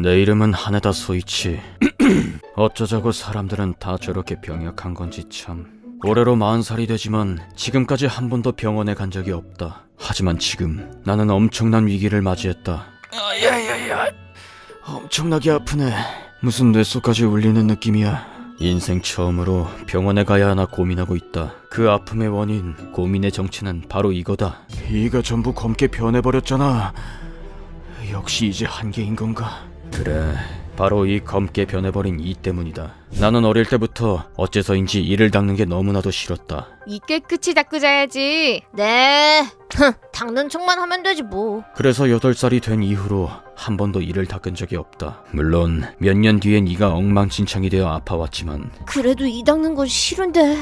내 이름은 하네다 소이치. 어쩌자고 사람들은 다 저렇게 병약한 건지 참. 올해로 40살이 되지만 지금까지 한 번도 병원에 간 적이 없다. 하지만 지금 나는 엄청난 위기를 맞이했다. 야야야, 엄청나게 아프네. 무슨 뇌 속까지 울리는 느낌이야. 인생 처음으로 병원에 가야 하나 고민하고 있다. 그 아픔의 원인, 고민의 정체는 바로 이거다. 이가 전부 검게 변해버렸잖아. 역시 이제 한계인 건가? 그래, 바로 이 검게 변해버린 이 때문이다. 나는 어릴 때부터 어째서인지 이를 닦는 게 너무나도 싫었다. 이 깨끗이 닦고 자야지. 네. 닦는 척만 하면 되지 뭐. 그래서 8살이 된 이후로 한 번도 이를 닦은 적이 없다. 물론 몇 년 뒤엔 이가 엉망진창이 되어 아파왔지만 그래도 이 닦는 건 싫은데.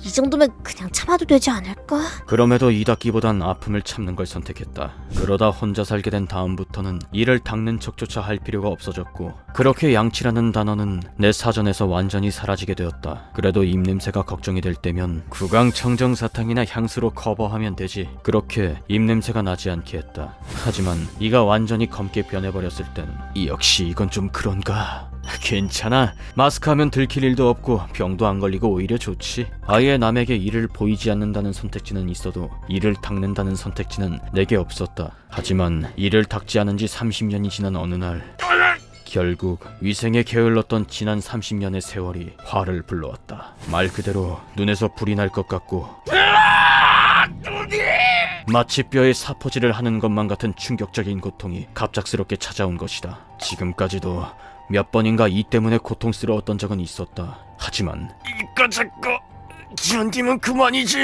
이 정도면 그냥 참아도 되지 않을까? 그럼에도 이 닦기보단 아픔을 참는 걸 선택했다. 그러다 혼자 살게 된 다음부터는 이를 닦는 척조차 할 필요가 없어졌고, 그렇게 양치라는 단어는 내 사전에서 완전히 사라지게 되었다. 그래도 입냄새가 걱정이 될 때면 구강청정사탕이나 향수로 커버하면 되지. 그렇게 입냄새가 나지 않게 했다. 하지만 이가 완전히 검게 변해버렸을 땐 역시 이건 좀 그런가? 괜찮아. 마스크하면 들킬 일도 없고 병도 안 걸리고 오히려 좋지. 아예 남에게 이를 보이지 않는다는 선택지는 있어도 이를 닦는다는 선택지는 내게 없었다. 하지만 이를 닦지 않은 지 30년이 지난 어느 날, 결국 위생에 게을렀던 지난 30년의 세월이 화를 불러왔다. 말 그대로 눈에서 불이 날 것 같고 마치 뼈에 사포질을 하는 것만 같은 충격적인 고통이 갑작스럽게 찾아온 것이다. 지금까지도 몇 번인가 이 때문에 고통스러웠던 적은 있었다. 하지만 이거 자꾸 견디면 그만이지.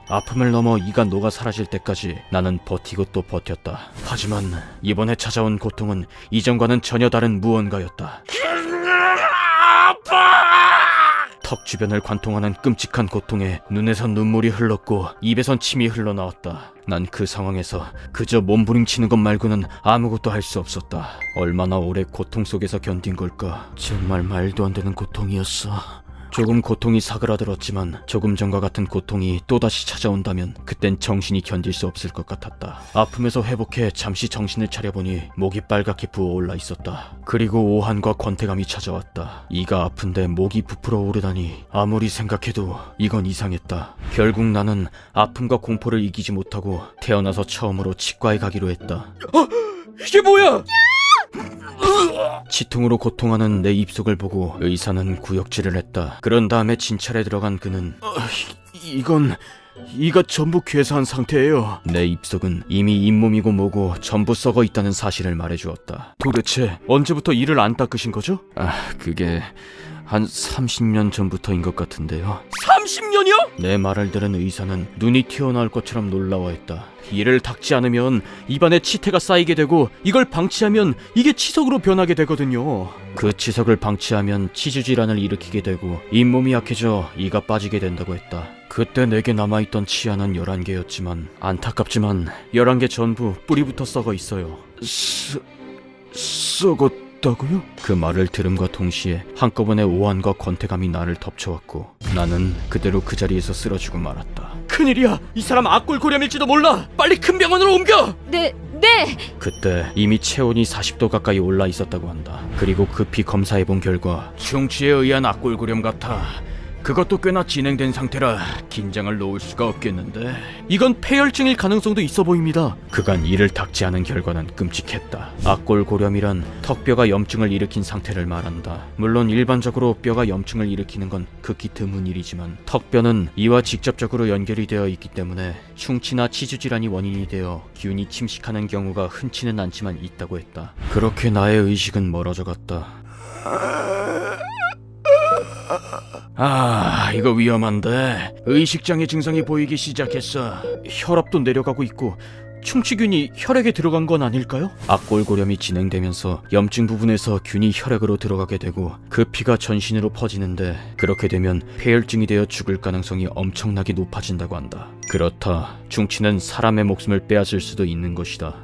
아픔을 넘어 이가 녹아 사라질 때까지 나는 버티고 또 버텼다. 하지만 이번에 찾아온 고통은 이전과는 전혀 다른 무언가였다. 턱 주변을 관통하는 끔찍한 고통에 눈에선 눈물이 흘렀고 입에선 침이 흘러나왔다. 난 그 상황에서 그저 몸부림치는 것 말고는 아무것도 할 수 없었다. 얼마나 오래 고통 속에서 견딘 걸까? 정말 말도 안 되는 고통이었어. 조금 고통이 사그라들었지만 조금 전과 같은 고통이 또다시 찾아온다면 그땐 정신이 견딜 수 없을 것 같았다. 아픔에서 회복해 잠시 정신을 차려보니 목이 빨갛게 부어올라 있었다. 그리고 오한과 권태감이 찾아왔다. 이가 아픈데 목이 부풀어 오르다니 아무리 생각해도 이건 이상했다. 결국 나는 아픔과 공포를 이기지 못하고 태어나서 처음으로 치과에 가기로 했다. 이게 뭐야? 치통으로 고통하는 내 입속을 보고 의사는 구역질을 했다. 그런 다음에 진찰에 들어간 그는 이건 이가 전부 괴사한 상태예요. 내 입속은 이미 잇몸이고 뭐고 전부 썩어 있다는 사실을 말해주었다. 도대체 언제부터 이를 안 닦으신 거죠? 그게 한 30년 전부터인 것 같은데요. 30년이요? 내 말을 들은 의사는 눈이 튀어나올 것처럼 놀라워했다. 이를 닦지 않으면 입안에 치태가 쌓이게 되고 이걸 방치하면 이게 치석으로 변하게 되거든요. 그 치석을 방치하면 치주 질환을 일으키게 되고 잇몸이 약해져 이가 빠지게 된다고 했다. 그때 내게 남아있던 치아는 11개였지만 안타깝지만 11개 전부 뿌리부터 썩어 있어요. 썩었다고요? 그 말을 들음과 동시에 한꺼번에 오한과 권태감이 나를 덮쳐왔고 나는 그대로 그 자리에서 쓰러지고 말았다. 큰일이야! 이 사람 악골고렴일지도 몰라! 빨리 큰 병원으로 옮겨! 네. 그때 이미 체온이 40도 가까이 올라 있었다고 한다. 그리고 급히 검사해본 결과 충치에 의한 악골고렴 같아. 그것도 꽤나 진행된 상태라 긴장을 놓을 수가 없겠는데 이건 폐혈증일 가능성도 있어 보입니다. 그간 이를 닦지 않은 결과는 끔찍했다. 악골고렴이란 턱뼈가 염증을 일으킨 상태를 말한다. 물론 일반적으로 뼈가 염증을 일으키는 건 극히 드문 일이지만 턱뼈는 이와 직접적으로 연결이 되어 있기 때문에 충치나 치주질환이 원인이 되어 균이 침식하는 경우가 흔치는 않지만 있다고 했다. 그렇게 나의 의식은 멀어져 갔다. 이거 위험한데. 의식장애 증상이 보이기 시작했어. 혈압도 내려가고 있고 충치균이 혈액에 들어간 건 아닐까요? 악골고렴이 진행되면서 염증 부분에서 균이 혈액으로 들어가게 되고 그 피가 전신으로 퍼지는데 그렇게 되면 폐혈증이 되어 죽을 가능성이 엄청나게 높아진다고 한다. 그렇다, 충치는 사람의 목숨을 빼앗을 수도 있는 것이다.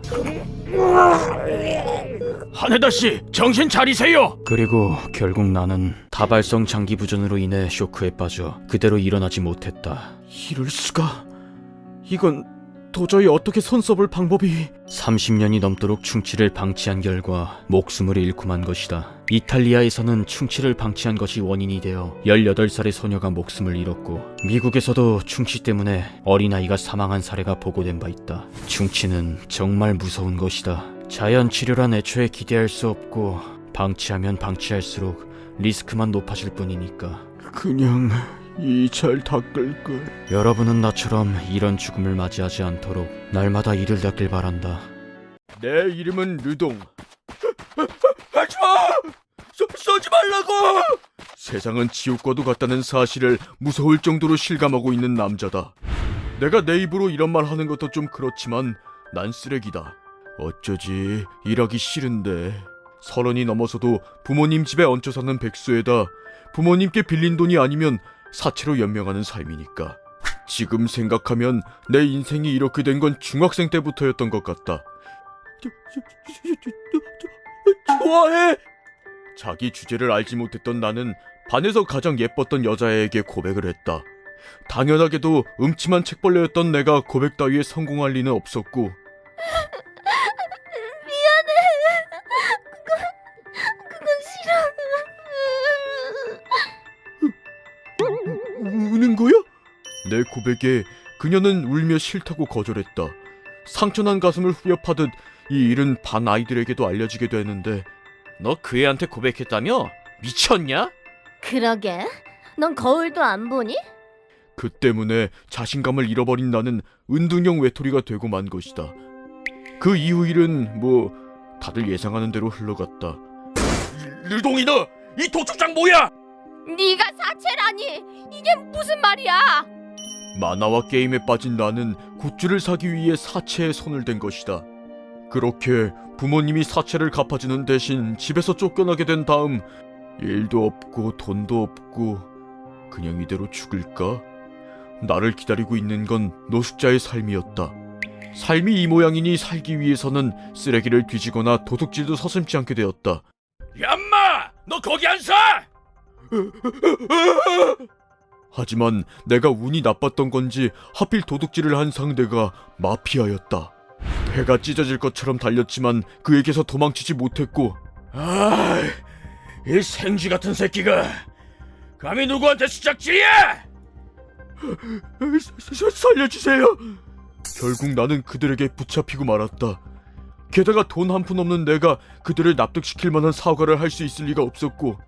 하네다씨, 정신 차리세요! 그리고 결국 나는 다발성 장기 부전으로 인해 쇼크에 빠져 그대로 일어나지 못했다. 이럴 수가... 이건 도저히 어떻게 손 써볼 방법이... 30년이 넘도록 충치를 방치한 결과 목숨을 잃고 만 것이다. 이탈리아에서는 충치를 방치한 것이 원인이 되어 18살의 소녀가 목숨을 잃었고, 미국에서도 충치 때문에 어린아이가 사망한 사례가 보고된 바 있다. 충치는 정말 무서운 것이다. 자연 치료란 애초에 기대할 수 없고, 방치하면 방치할수록 리스크만 높아질 뿐이니까. 그냥 이 잘 닦을걸. 여러분은 나처럼 이런 죽음을 맞이하지 않도록 날마다 이를 닦길 바란다. 내 이름은 르동. 하지마! 쏘지 말라고! 세상은 지옥과도 같다는 사실을 무서울 정도로 실감하고 있는 남자다. 내가 내 입으로 이런 말 하는 것도 좀 그렇지만 난 쓰레기다. 어쩌지 일하기 싫은데. 30이 넘어서도 부모님 집에 얹혀 사는 백수에다 부모님께 빌린 돈이 아니면 사채로 연명하는 삶이니까. 지금 생각하면 내 인생이 이렇게 된 건 중학생 때부터였던 것 같다. 좋아해! 자기 주제를 알지 못했던 나는 반에서 가장 예뻤던 여자애에게 고백을 했다. 당연하게도 음침한 책벌레였던 내가 고백 따위에 성공할 리는 없었고. 그건 싫어. 우는 거야? 내 고백에 그녀는 울며 싫다고 거절했다. 상처난 가슴을 후벼 파듯 이 일은 반 아이들에게도 알려지게 되는데. 너 그 애한테 고백했다며? 미쳤냐? 그러게. 넌 거울도 안 보니? 그 때문에 자신감을 잃어버린 나는 은둔형 외톨이가 되고 만 것이다. 그 이후 일은 다들 예상하는 대로 흘러갔다. 르동이너! 이 도축장 뭐야! 네가 사채라니! 이게 무슨 말이야! 만화와 게임에 빠진 나는 굿즈를 사기 위해 사채에 손을 댄 것이다. 그렇게 부모님이 사채를 갚아주는 대신 집에서 쫓겨나게 된 다음 일도 없고 돈도 없고 그냥 이대로 죽을까? 나를 기다리고 있는 건 노숙자의 삶이었다. 삶이 이 모양이니 살기 위해서는 쓰레기를 뒤지거나 도둑질도 서슴지 않게 되었다. 얌마! 너 거기 안 사! 하지만 내가 운이 나빴던 건지 하필 도둑질을 한 상대가 마피아였다. 배가 찢어질 것처럼 달렸지만 그에게서 도망치지 못했고. 이 생쥐 같은 새끼가 감히 누구한테 수작질이야! 살려주세요. 결국 나는 그들에게 붙잡히고 말았다. 게다가 돈 한 푼 없는 내가 그들을 납득시킬 만한 사과를 할 수 있을 리가 없었고.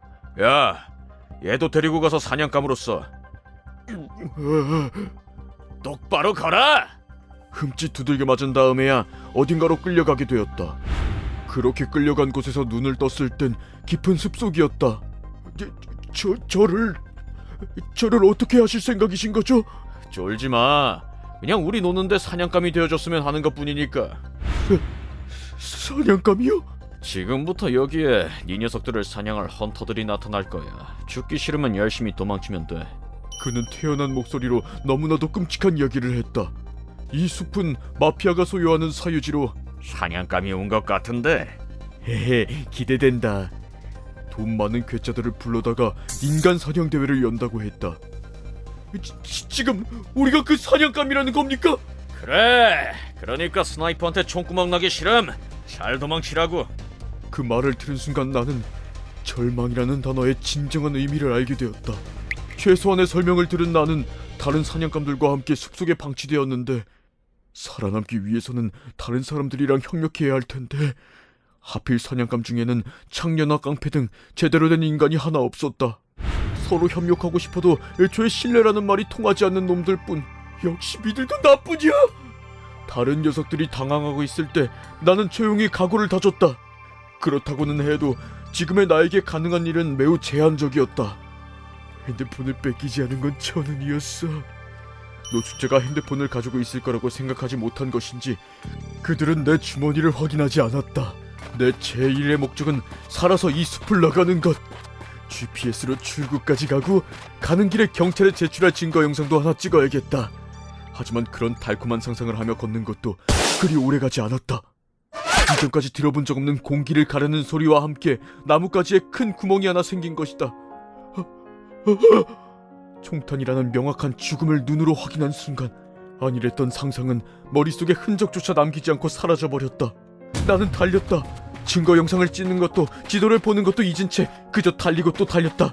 야, 얘도 데리고 가서 사냥감으로써 똑바로 가라! 흠칫 두들겨 맞은 다음에야 어딘가로 끌려가게 되었다. 그렇게 끌려간 곳에서 눈을 떴을 땐 깊은 숲속이었다. 저를 어떻게 하실 생각이신 거죠? 쫄지 마. 그냥 우리 노는데 사냥감이 되어줬으면 하는 것뿐이니까. 사냥감이요? 지금부터 여기에 네 녀석들을 사냥할 헌터들이 나타날 거야. 죽기 싫으면 열심히 도망치면 돼. 그는 태연한 목소리로 너무나도 끔찍한 이야기를 했다. 이 숲은 마피아가 소유하는 사유지로. 사냥감이 온 것 같은데. 헤헤, 기대된다. 돈 많은 괴짜들을 불러다가 인간 사냥 대회를 연다고 했다. 지금 우리가 그 사냥감이라는 겁니까? 그래. 그러니까 스나이퍼한테 총구멍 나기 싫음 잘 도망치라고. 그 말을 들은 순간 나는 절망이라는 단어의 진정한 의미를 알게 되었다. 최소한의 설명을 들은 나는 다른 사냥감들과 함께 숲속에 방치되었는데 살아남기 위해서는 다른 사람들이랑 협력해야 할 텐데 하필 사냥감 중에는 창녀나 깡패 등 제대로 된 인간이 하나 없었다. 서로 협력하고 싶어도 애초에 신뢰라는 말이 통하지 않는 놈들뿐. 역시 믿을 건 나뿐이야. 다른 녀석들이 당황하고 있을 때 나는 조용히 각오를 다졌다. 그렇다고는 해도 지금의 나에게 가능한 일은 매우 제한적이었다. 핸드폰을 뺏기지 않은 건 천운이었어. 노숙자가 핸드폰을 가지고 있을 거라고 생각하지 못한 것인지 그들은 내 주머니를 확인하지 않았다. 내 제1의 목적은 살아서 이 숲을 나가는 것. GPS로 출구까지 가고 가는 길에 경찰에 제출할 증거 영상도 하나 찍어야겠다. 하지만 그런 달콤한 상상을 하며 걷는 것도 그리 오래가지 않았다. 이전까지 들어본 적 없는 공기를 가르는 소리와 함께 나뭇가지에 큰 구멍이 하나 생긴 것이다. 총탄이라는 명확한 죽음을 눈으로 확인한 순간 안일했던 상상은 머릿속에 흔적조차 남기지 않고 사라져버렸다. 나는 달렸다. 증거 영상을 찍는 것도 지도를 보는 것도 잊은 채 그저 달리고 또 달렸다.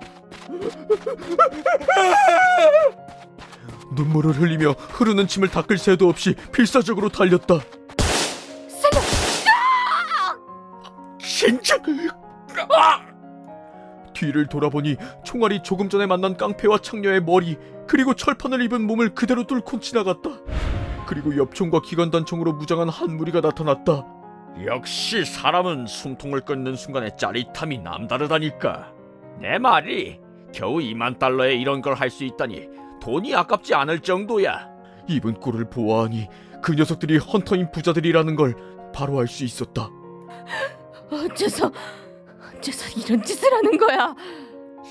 눈물을 흘리며 흐르는 침을 닦을 새도 없이 필사적으로 달렸다. 진짜! 뒤를 돌아보니 총알이 조금 전에 만난 깡패와 창녀의 머리 그리고 철판을 입은 몸을 그대로 뚫고 지나갔다. 그리고 엽총과 기관단총으로 무장한 한 무리가 나타났다. 역시 사람은 숨통을 끊는 순간의 짜릿함이 남다르다니까. 내 말이 겨우 2만 달러에 이런 걸 할 수 있다니 돈이 아깝지 않을 정도야. 입은 꼴을 보아하니 그 녀석들이 헌터인 부자들이라는 걸 바로 알 수 있었다. 어째서 이런 짓을 하는 거야?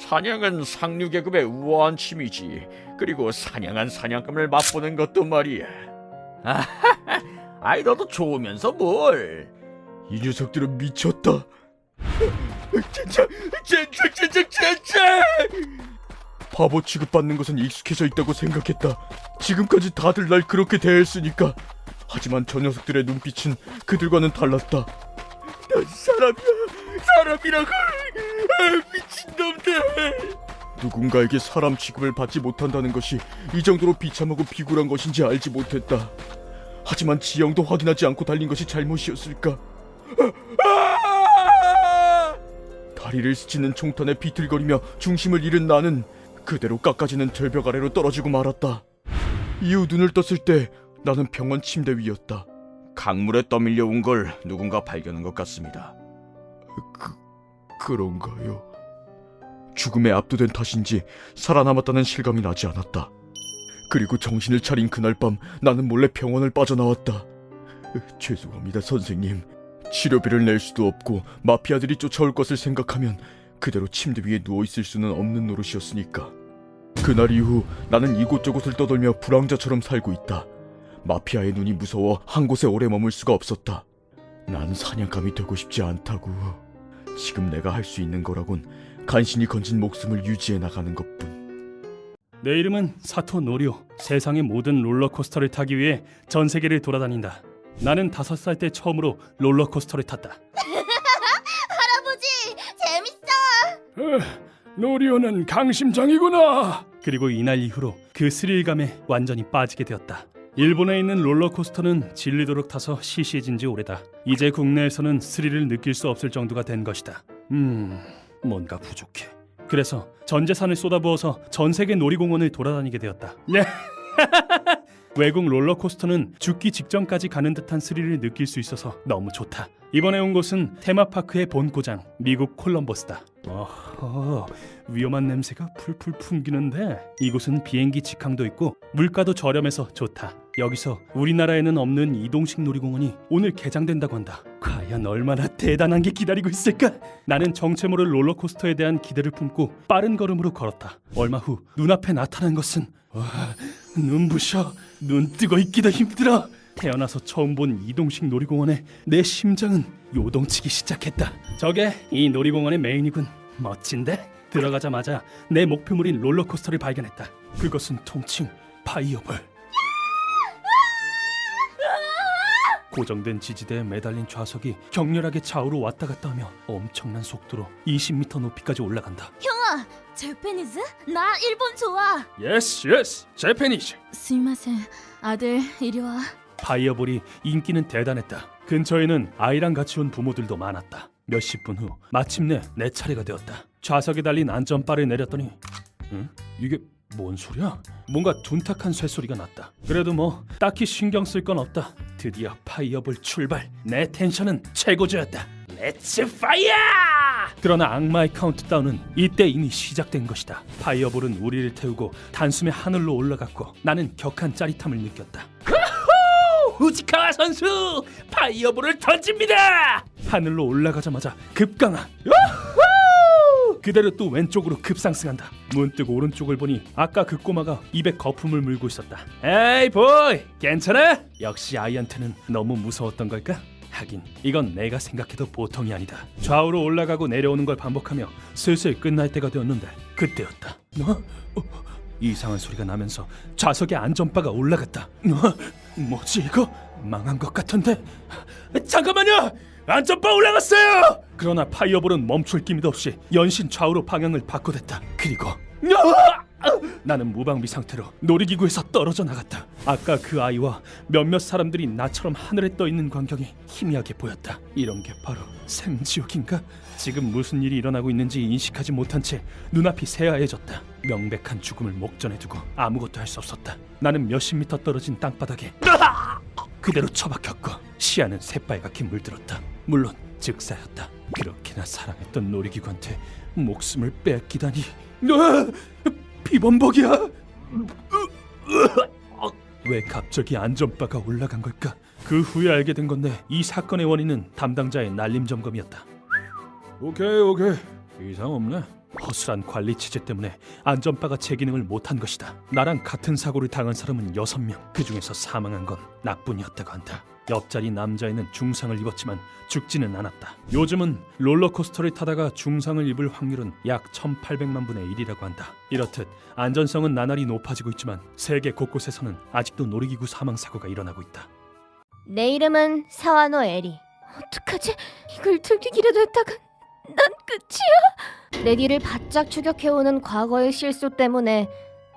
사냥은 상류계급의 우아한 취미지. 그리고 사냥한 사냥감을 맛보는 것도 말이야. 아이 너도 좋으면서 뭘. 이 녀석들은 미쳤다. 진짜. 바보 취급받는 것은 익숙해져 있다고 생각했다. 지금까지 다들 날 그렇게 대했으니까. 하지만 저 녀석들의 눈빛은 그들과는 달랐다. 난 사람이라고. 미친놈들. 누군가에게 사람 취급을 받지 못한다는 것이 이 정도로 비참하고 비굴한 것인지 알지 못했다. 하지만 지형도 확인하지 않고 달린 것이 잘못이었을까? 다리를 스치는 총탄에 비틀거리며 중심을 잃은 나는 그대로 깎아지는 절벽 아래로 떨어지고 말았다. 이후 눈을 떴을 때 나는 병원 침대 위였다. 강물에 떠밀려 온 걸 누군가 발견한 것 같습니다. 그런가요? 죽음에 압도된 탓인지 살아남았다는 실감이 나지 않았다. 그리고 정신을 차린 그날 밤 나는 몰래 병원을 빠져나왔다. 죄송합니다, 선생님. 치료비를 낼 수도 없고 마피아들이 쫓아올 것을 생각하면 그대로 침대 위에 누워있을 수는 없는 노릇이었으니까. 그날 이후 나는 이곳저곳을 떠돌며 불황자처럼 살고 있다. 마피아의 눈이 무서워 한 곳에 오래 머물 수가 없었다. 난 사냥감이 되고 싶지 않다고. 지금 내가 할 수 있는 거라곤 간신히 건진 목숨을 유지해 나가는 것뿐. 내 이름은 사토 노리오. 세상의 모든 롤러코스터를 타기 위해 전 세계를 돌아다닌다. 나는 5살 때 처음으로 롤러코스터를 탔다. 할아버지 재밌어. 노리오는 강심장이구나. 그리고 이날 이후로 그 스릴감에 완전히 빠지게 되었다. 일본에 있는 롤러코스터는 질리도록 타서 시시해진 지 오래다. 이제 국내에서는 스릴을 느낄 수 없을 정도가 된 것이다. 뭔가 부족해. 그래서 전 재산을 쏟아부어서 전 세계 놀이공원을 돌아다니게 되었다. 외국 롤러코스터는 죽기 직전까지 가는 듯한 스릴을 느낄 수 있어서 너무 좋다. 이번에 온 곳은 테마파크의 본고장 미국 콜럼버스다. 위험한 냄새가 풀풀 풍기는데 이곳은 비행기 직항도 있고 물가도 저렴해서 좋다. 여기서 우리나라에는 없는 이동식 놀이공원이 오늘 개장된다고 한다. 과연 얼마나 대단한 게 기다리고 있을까? 나는 정체 모를 롤러코스터에 대한 기대를 품고 빠른 걸음으로 걸었다. 얼마 후 눈앞에 나타난 것은 눈부셔. 눈 뜨고 있기도 힘들어. 태어나서 처음 본 이동식 놀이공원에 내 심장은 요동치기 시작했다. 저게 이 놀이공원의 메인이군. 멋진데? 들어가자마자 내 목표물인 롤러코스터를 발견했다. 그것은 통칭 파이어볼. 고정된 지지대에 매달린 좌석이 격렬하게 좌우로 왔다 갔다 하며 엄청난 속도로 20m 높이까지 올라간다. 형아, 재패니즈? 나 일본 좋아. 예스, 재패니즈. すいません. 아들, 이리 와. 파이어볼이 인기는 대단했다. 근처에는 아이랑 같이 온 부모들도 많았다. 몇십 분 후 마침내 내 차례가 되었다. 좌석에 달린 안전바를 내렸더니 이게 뭔 소리야? 뭔가 둔탁한 쇠소리가 났다. 그래도 뭐 딱히 신경 쓸 건 없다. 드디어 파이어볼 출발. 내 텐션은 최고조였다. 렛츠 파이어! 그러나 악마의 카운트다운은 이때 이미 시작된 것이다. 파이어볼은 우리를 태우고 단숨에 하늘로 올라갔고 나는 격한 짜릿함을 느꼈다. 우지카와 선수 파이어볼을 던집니다. 하늘로 올라가자마자 급강하. 그대로 또 왼쪽으로 급상승한다. 문득 오른쪽을 보니 아까 그 꼬마가 입에 거품을 물고 있었다. 에이 보이, 괜찮아? 역시 아이한테는 너무 무서웠던 걸까? 하긴 이건 내가 생각해도 보통이 아니다. 좌우로 올라가고 내려오는 걸 반복하며 슬슬 끝날 때가 되었는데 그때였다. 이상한 소리가 나면서 좌석에 안전바가 올라갔다. 뭐지 이거? 망한 것 같은데. 잠깐만요! 안전바 올라갔어요! 그러나 파이어볼은 멈출 기미도 없이 연신 좌우로 방향을 바꿔댔다. 그리고 나는 무방비 상태로 놀이기구에서 떨어져 나갔다. 아까 그 아이와 몇몇 사람들이 나처럼 하늘에 떠 있는 광경이 희미하게 보였다. 이런 게 바로 생지옥인가? 지금 무슨 일이 일어나고 있는지 인식하지 못한 채 눈앞이 새하얘졌다. 명백한 죽음을 목전에 두고 아무것도 할 수 없었다. 나는 몇십 미터 떨어진 땅바닥에 그대로 처박혔고 시야는 새빨갛게 물들었다. 물론 즉사였다. 그렇게나 사랑했던 놀이기구한테 목숨을 뺏기다니. 비범벅이야. 왜 갑자기 안전바가 올라간 걸까? 그 후에 알게 된 건데 이 사건의 원인은 담당자의 날림 점검이었다. 오케이 이상 없네. 허술한 관리 체제 때문에 안전바가 제 기능을 못한 것이다. 나랑 같은 사고를 당한 사람은 6명. 그 중에서 사망한 건 나뿐이었다고 한다. 옆자리 남자애는 중상을 입었지만 죽지는 않았다. 요즘은 롤러코스터를 타다가 중상을 입을 확률은 약 1800만 분의 1이라고 한다. 이렇듯 안전성은 나날이 높아지고 있지만 세계 곳곳에서는 아직도 놀이기구 사망 사고가 일어나고 있다. 내 이름은 사와노 에리. 어떡하지? 이걸 들키기라도 했다간 난 끝이야. 내 뒤를 바짝 추격해오는 과거의 실수 때문에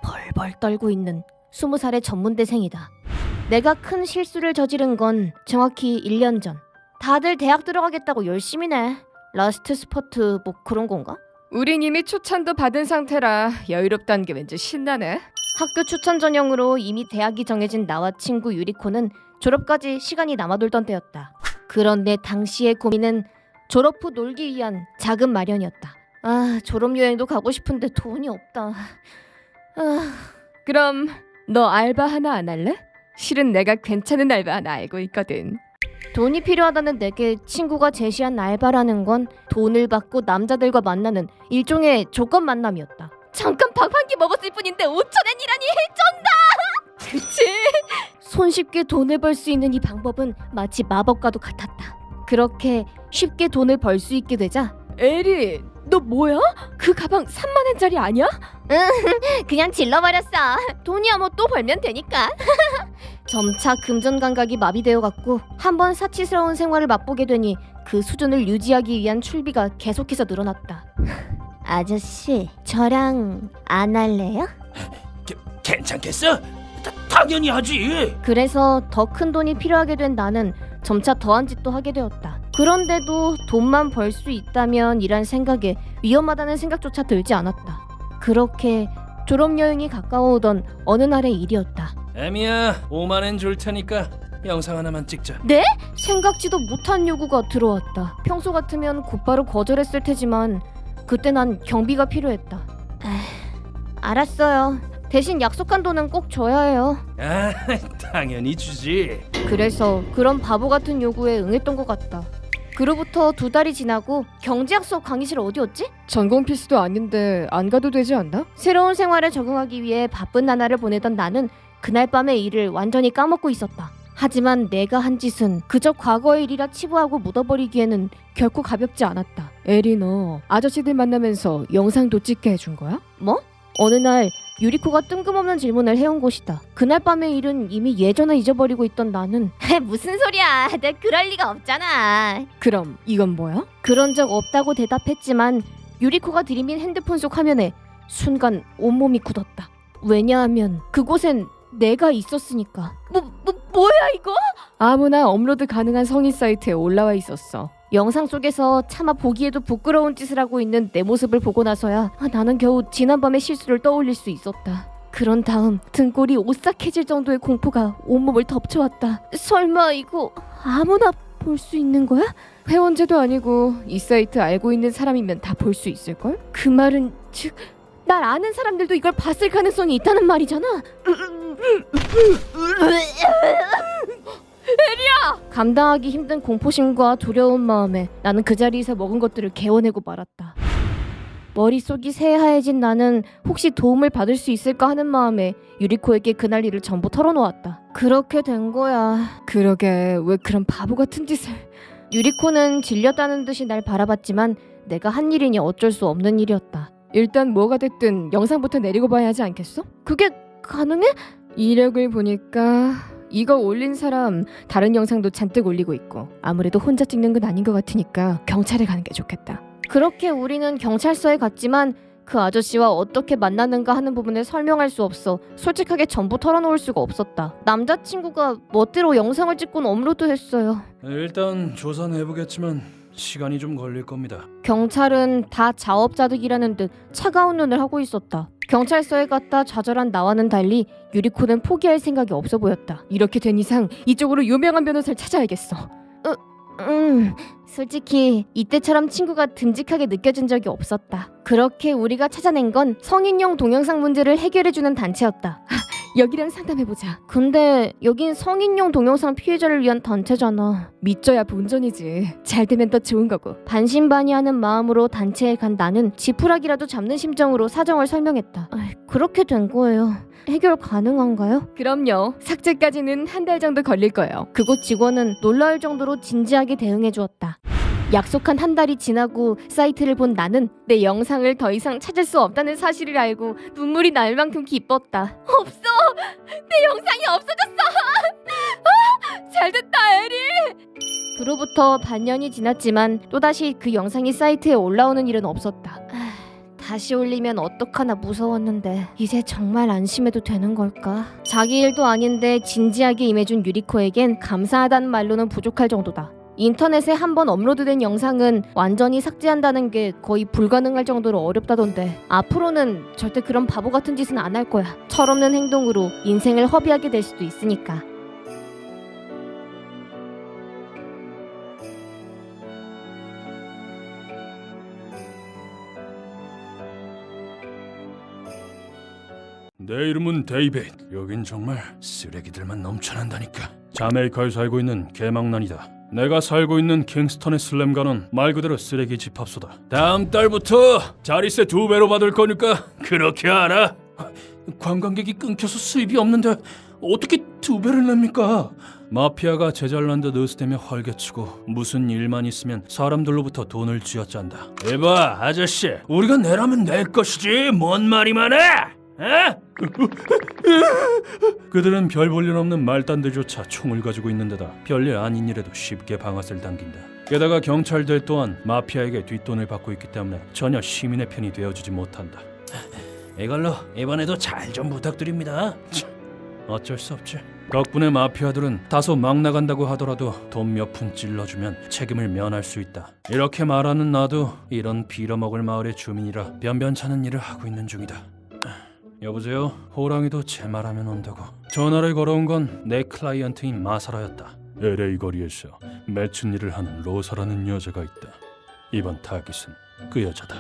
벌벌 떨고 있는 20살의 전문대생이다. 내가 큰 실수를 저지른 건 정확히 1년 전. 다들 대학 들어가겠다고 열심히네. 라스트 스퍼트 뭐 그런 건가? 우린 이미 초찬도 받은 상태라 여유롭다는 게 왠지 신나네. 학교 추천 전형으로 이미 대학이 정해진 나와 친구 유리코는 졸업까지 시간이 남아돌던 때였다. 그런데 당시의 고민은 졸업 후 놀기 위한 자금 마련이었다. 아, 졸업여행도 가고 싶은데 돈이 없다. 그럼 너 알바 하나 안 할래? 실은 내가 괜찮은 알바 하나 알고 있거든. 돈이 필요하다는 내게 친구가 제시한 알바라는 건 돈을 받고 남자들과 만나는 일종의 조건 만남이었다. 잠깐 밥 한 끼 먹었을 뿐인데 5,000엔이라니 쫀다! 그치? 손쉽게 돈을 벌 수 있는 이 방법은 마치 마법과도 같았다. 그렇게 쉽게 돈을 벌 수 있게 되자 에리, 너 뭐야? 그 가방 3만엔짜리 아니야? 그냥 질러버렸어. 돈이야 뭐 또 벌면 되니까. 점차 금전 감각이 마비되어갔고 한번 사치스러운 생활을 맛보게 되니 그 수준을 유지하기 위한 출비가 계속해서 늘어났다. 아저씨, 저랑 안 할래요? 괜찮겠어? 당연히 하지. 그래서 더 큰 돈이 필요하게 된 나는 점차 더한 짓도 하게 되었다. 그런데도 돈만 벌 수 있다면 이란 생각에 위험하다는 생각조차 들지 않았다. 그렇게 졸업여행이 가까워오던 어느 날의 일이었다. 에미야, 5만엔 줄 테니까 영상 하나만 찍자. 네? 생각지도 못한 요구가 들어왔다. 평소 같으면 곧바로 거절했을 테지만 그때 난 경비가 필요했다. 알았어요. 대신 약속한 돈은 꼭 줘야 해요. 아, 당연히 주지. 그래서 그런 바보 같은 요구에 응했던 것 같다. 그로부터 2달이 지나고 경제학 수업 강의실 어디였지? 전공 필수도 아닌데 안 가도 되지 않나? 새로운 생활에 적응하기 위해 바쁜 나날을 보내던 나는 그날 밤의 일을 완전히 까먹고 있었다. 하지만 내가 한 짓은 그저 과거의 일이라 치부하고 묻어버리기에는 결코 가볍지 않았다. 에리, 너 아저씨들 만나면서 영상도 찍게 해준 거야? 뭐? 어느 날 유리코가 뜬금없는 질문을 해온 곳이다. 그날 밤의 일은 이미 예전에 잊어버리고 있던 나는 무슨 소리야, 내가 그럴 리가 없잖아. 그럼 이건 뭐야? 그런 적 없다고 대답했지만 유리코가 들이민 핸드폰 속 화면에 순간 온몸이 굳었다. 왜냐하면 그곳엔 내가 있었으니까. 뭐야 이거? 아무나 업로드 가능한 성인 사이트에 올라와 있었어. 영상 속에서 차마 보기에도 부끄러운 짓을 하고 있는 내 모습을 보고 나서야 나는 겨우 지난밤의 실수를 떠올릴 수 있었다. 그런 다음 등골이 오싹해질 정도의 공포가 온몸을 덮쳐왔다. 설마 이거 아무나 볼 수 있는 거야? 회원제도 아니고 이 사이트 알고 있는 사람이면 다 볼 수 있을걸? 그 말은 즉 날 아는 사람들도 이걸 봤을 가능성이 있다는 말이잖아. 감당하기 힘든 공포심과 두려운 마음에 나는 그 자리에서 먹은 것들을 개워내고 말았다. 머릿속이 새하얘진 나는 혹시 도움을 받을 수 있을까 하는 마음에 유리코에게 그날 일을 전부 털어놓았다. 그렇게 된 거야. 그러게, 왜 그런 바보 같은 짓을. 유리코는 질렸다는 듯이 날 바라봤지만 내가 한 일이니 어쩔 수 없는 일이었다. 일단 뭐가 됐든 영상부터 내리고 봐야 하지 않겠어? 그게 가능해? 이력을 보니까 이거 올린 사람 다른 영상도 잔뜩 올리고 있고 아무래도 혼자 찍는 건 아닌 것 같으니까 경찰에 가는 게 좋겠다. 그렇게 우리는 경찰서에 갔지만 그 아저씨와 어떻게 만났는가 하는 부분을 설명할 수 없어 솔직하게 전부 털어놓을 수가 없었다. 남자친구가 멋대로 영상을 찍곤 업로드했어요. 일단 조사는 해보겠지만 시간이 좀 걸릴 겁니다. 경찰은 다 자업자득이라는 듯 차가운 눈을 하고 있었다. 경찰서에 갔다 좌절한 나와는 달리 유리코는 포기할 생각이 없어 보였다. 이렇게 된 이상 이쪽으로 유명한 변호사를 찾아야겠어. 솔직히 이때처럼 친구가 듬직하게 느껴진 적이 없었다. 그렇게 우리가 찾아낸 건 성인용 동영상 문제를 해결해주는 단체였다. 여기랑 상담해보자. 근데 여긴 성인용 동영상 피해자를 위한 단체잖아. 믿져야 본전이지. 잘 되면 더 좋은 거고. 반신반의하는 마음으로 단체에 간 나는 지푸라기라도 잡는 심정으로 사정을 설명했다. 그렇게 된 거예요. 해결 가능한가요? 그럼요. 삭제까지는 한 달 정도 걸릴 거예요. 그곳 직원은 놀라울 정도로 진지하게 대응해 주었다. 약속한 한 달이 지나고 사이트를 본 나는 내 영상을 더 이상 찾을 수 없다는 사실을 알고 눈물이 날 만큼 기뻤다. 없어! 내 영상이 없어졌어! 잘됐다, 에리! 그로부터 반년이 지났지만 또다시 그 영상이 사이트에 올라오는 일은 없었다. 다시 올리면 어떡하나 무서웠는데 이제 정말 안심해도 되는 걸까? 자기 일도 아닌데 진지하게 임해준 유리코에겐 감사하다는 말로는 부족할 정도다. 인터넷에 한번 업로드된 영상은 완전히 삭제한다는 게 거의 불가능할 정도로 어렵다던데 앞으로는 절대 그런 바보 같은 짓은 안 할 거야. 철없는 행동으로 인생을 허비하게 될 수도 있으니까. 내 이름은 데이빗. 여긴 정말 쓰레기들만 넘쳐난다니까. 자메이카에 살고 있는 개망난이다. 내가 살고 있는 킹스턴의 슬램가는 말 그대로 쓰레기 집합소다. 다음 달부터 자리세 2배로 받을 거니까 그렇게 알아. 관광객이 끊겨서 수입이 없는데 어떻게 2배를 냅니까? 마피아가 제잘난 듯 으스대며 활개치고 무슨 일만 있으면 사람들로부터 돈을 쥐어짠다. 이봐 아저씨, 우리가 내라면 낼 것이지 뭔 말이 많아? 에? 그들은 별 볼 일 없는 말단들조차 총을 가지고 있는데다 별일 아닌 일에도 쉽게 방아쇠를 당긴다. 게다가 경찰들 또한 마피아에게 뒷돈을 받고 있기 때문에 전혀 시민의 편이 되어주지 못한다. 이걸로 이번에도 잘 좀 부탁드립니다. 어쩔 수 없지. 덕분에 마피아들은 다소 막 나간다고 하더라도 돈 몇 푼 찔러주면 책임을 면할 수 있다. 이렇게 말하는 나도 이런 빌어먹을 마을의 주민이라 변변찮은 일을 하고 있는 중이다. 여보세요? 호랑이도 제 말하면 온다고. 전화를 걸어온 건 내 클라이언트인 마사라였다. LA 거리에서 매춘 일을 하는 로사라는 여자가 있다. 이번 타깃은 그 여자다.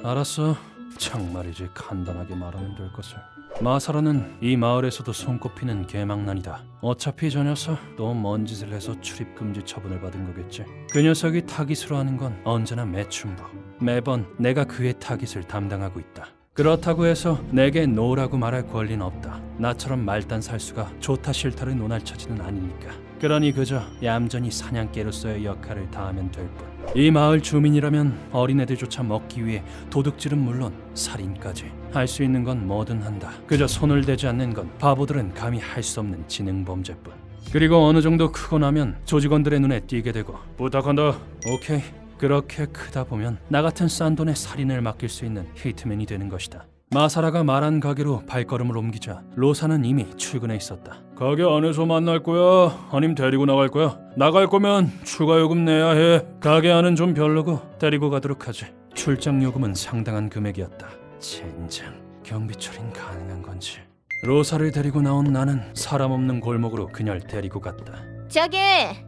알았어. 정말이지 간단하게 말하면 될 것을. 마사라는 이 마을에서도 손꼽히는 개망난이다. 어차피 저 녀석 또 뭔 짓을 해서 출입금지 처분을 받은 거겠지. 그 녀석이 타깃으로 하는 건 언제나 매춘부. 매번 내가 그의 타깃을 담당하고 있다. 그렇다고 해서 내게 노라고 말할 권리는 없다. 나처럼 말단 살수가 좋다 싫다를 논할 처지는 아니니까. 그러니 그저 얌전히 사냥개로서의 역할을 다하면 될 뿐. 이 마을 주민이라면 어린애들조차 먹기 위해 도둑질은 물론 살인까지 할 수 있는 건 뭐든 한다. 그저 손을 대지 않는 건 바보들은 감히 할 수 없는 지능범죄뿐. 그리고 어느 정도 크고 나면 조직원들의 눈에 띄게 되고 부탁한다. 오케이. 그렇게 크다 보면 나 같은 싼 돈에 살인을 맡길 수 있는 히트맨이 되는 것이다. 마사라가 말한 가게로 발걸음을 옮기자 로사는 이미 출근해 있었다. 가게 안에서 만날 거야? 아님 데리고 나갈 거야? 나갈 거면 추가 요금 내야 해. 가게 안은 좀 별로고 데리고 가도록 하지. 출장 요금은 상당한 금액이었다. 젠장, 경비 처리는 가능한 건지. 로사를 데리고 나온 나는 사람 없는 골목으로 그녀를 데리고 갔다. 저기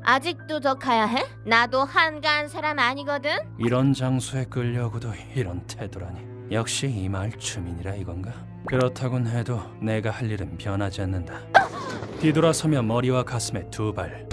아직도 더 가야 해? 나도 한가한 사람 아니거든. 이런 장소에 끌려오고도 이런 태도라니. 역시 이 마을 주민이라 이건가? 그렇다곤 해도 내가 할 일은 변하지 않는다. 뒤돌아서며 머리와 가슴에 2발.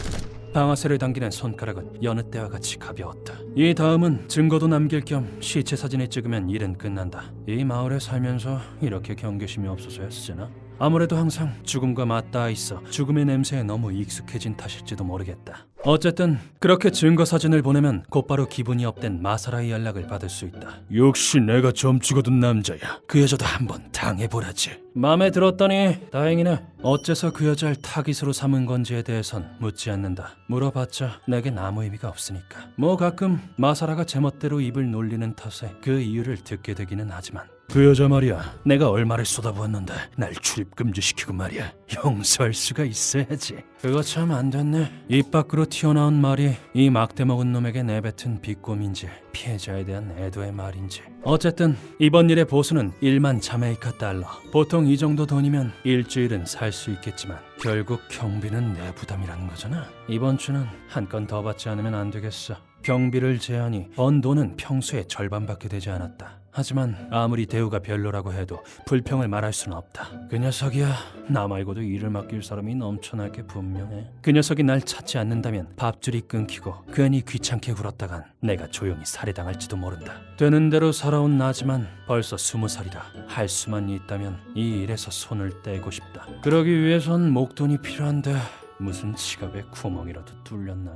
방아쇠를 당기는 손가락은 여느 때와 같이 가벼웠다. 이 다음은 증거도 남길 겸 시체 사진을 찍으면 일은 끝난다. 이 마을에 살면서 이렇게 경계심이 없어서였으나 아무래도 항상 죽음과 맞닿아 있어 죽음의 냄새에 너무 익숙해진 탓일지도 모르겠다. 어쨌든 그렇게 증거 사진을 보내면 곧바로 기분이 업된 마사라의 연락을 받을 수 있다. 역시 내가 점찍어둔 남자야. 그 여자도 한번 당해보라지. 마음에 들었더니 다행이네. 어째서 그 여자를 타깃으로 삼은 건지에 대해선 묻지 않는다. 물어봤자 내겐 아무 의미가 없으니까. 뭐 가끔 마사라가 제멋대로 입을 놀리는 탓에 그 이유를 듣게 되기는 하지만 그 여자 말이야, 내가 얼마를 쏟아부었는데 날 출입금지시키고 말이야. 용서할 수가 있어야지. 그거 참 안 됐네. 입 밖으로 튀어나온 말이 이 막대먹은 놈에게 내뱉은 비꼼인지 피해자에 대한 애도의 말인지. 어쨌든 이번 일의 보수는 1만 자메이카 달러. 보통 이 정도 돈이면 일주일은 살 수 있겠지만 결국 경비는 내 부담이라는 거잖아. 이번 주는 한 건 더 받지 않으면 안 되겠어. 경비를 제하니 번 돈은 평소의 절반밖에 되지 않았다. 하지만 아무리 대우가 별로라고 해도 불평을 말할 수는 없다. 그 녀석이야, 나 말고도 일을 맡길 사람이 넘쳐나게 분명해. 그 녀석이 날 찾지 않는다면 밥줄이 끊기고 괜히 귀찮게 굴었다간 내가 조용히 살해당할지도 모른다. 되는 대로 살아온 나지만 벌써 20살이다. 할 수만 있다면 이 일에서 손을 떼고 싶다. 그러기 위해선 목돈이 필요한데 무슨 지갑에 구멍이라도 뚫렸나?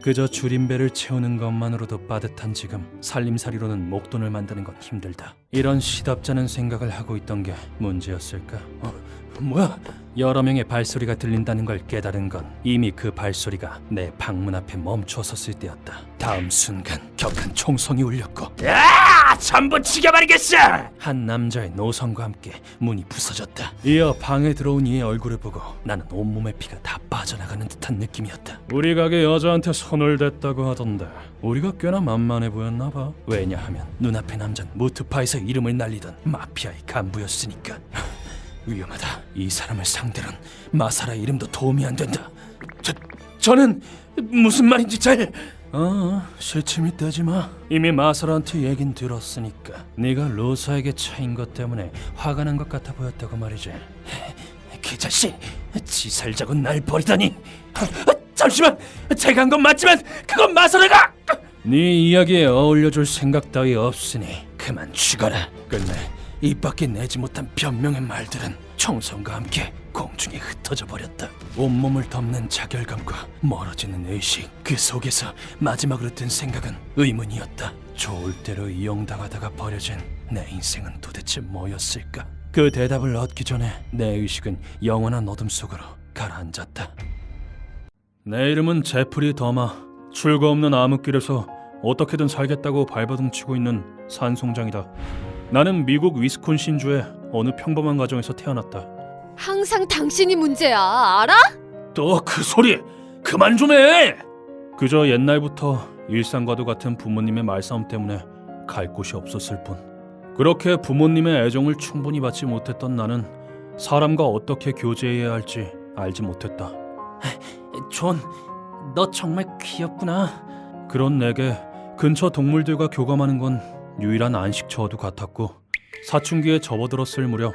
그저 줄임배를 채우는 것만으로도 빠듯한 지금 살림살이로는 목돈을 만드는 건 힘들다. 이런 시답잖은 생각을 하고 있던 게 문제였을까? 뭐야? 여러 명의 발소리가 들린다는 걸 깨달은 건 이미 그 발소리가 내 방문 앞에 멈춰 섰을 때였다. 다음 순간 격한 총성이 울렸고 전부 죽여버리겠어! 한 남자의 노성과 함께 문이 부서졌다. 이어 방에 들어온 이의 얼굴을 보고 나는 온몸의 피가 다 빠져나가는 듯한 느낌이었다. 우리 가게 여자한테 손을 댔다고 하던데 우리가 꽤나 만만해 보였나 봐. 왜냐하면 눈앞의 남자는 무트파에서 이름을 날리던 마피아의 간부였으니까. 위험하다. 이 사람을 상대로는 마사라 이름도 도움이 안 된다. 저는 무슨 말인지 잘... 실침이 떼지 마. 이미 마사라한테 얘긴 들었으니까. 네가 로사에게 차인 것 때문에 화가 난 것 같아 보였다고 말이지. 그 자식, 지 살자고 날 버리다니. 잠시만, 제가 한 건 맞지만 그건 마사라가... 네 이야기에 어울려줄 생각 따위 없으니 그만 죽어라. 끝내 입 밖에 내지 못한 변명의 말들은 총성과 함께 공중에 흩어져 버렸다. 온몸을 덮는 자결감과 멀어지는 의식, 그 속에서 마지막으로 든 생각은 의문이었다. 좋을 대로 이용당하다가 버려진 내 인생은 도대체 뭐였을까? 그 대답을 얻기 전에 내 의식은 영원한 어둠 속으로 가라앉았다. 내 이름은 제프리 더마. 출구 없는 암흑길에서 어떻게든 살겠다고 발버둥 치고 있는 산송장이다. 나는 미국 위스콘신주의 어느 평범한 가정에서 태어났다. 항상 당신이 문제야, 알아? 또 그 소리 그만 좀 해! 그저 옛날부터 일상과도 같은 부모님의 말싸움 때문에 갈 곳이 없었을 뿐. 그렇게 부모님의 애정을 충분히 받지 못했던 나는 사람과 어떻게 교제해야 할지 알지 못했다. 존, 너 정말 귀엽구나. 그런 내게 근처 동물들과 교감하는 건 유일한 안식처도 같았고, 사춘기에 접어들었을 무렵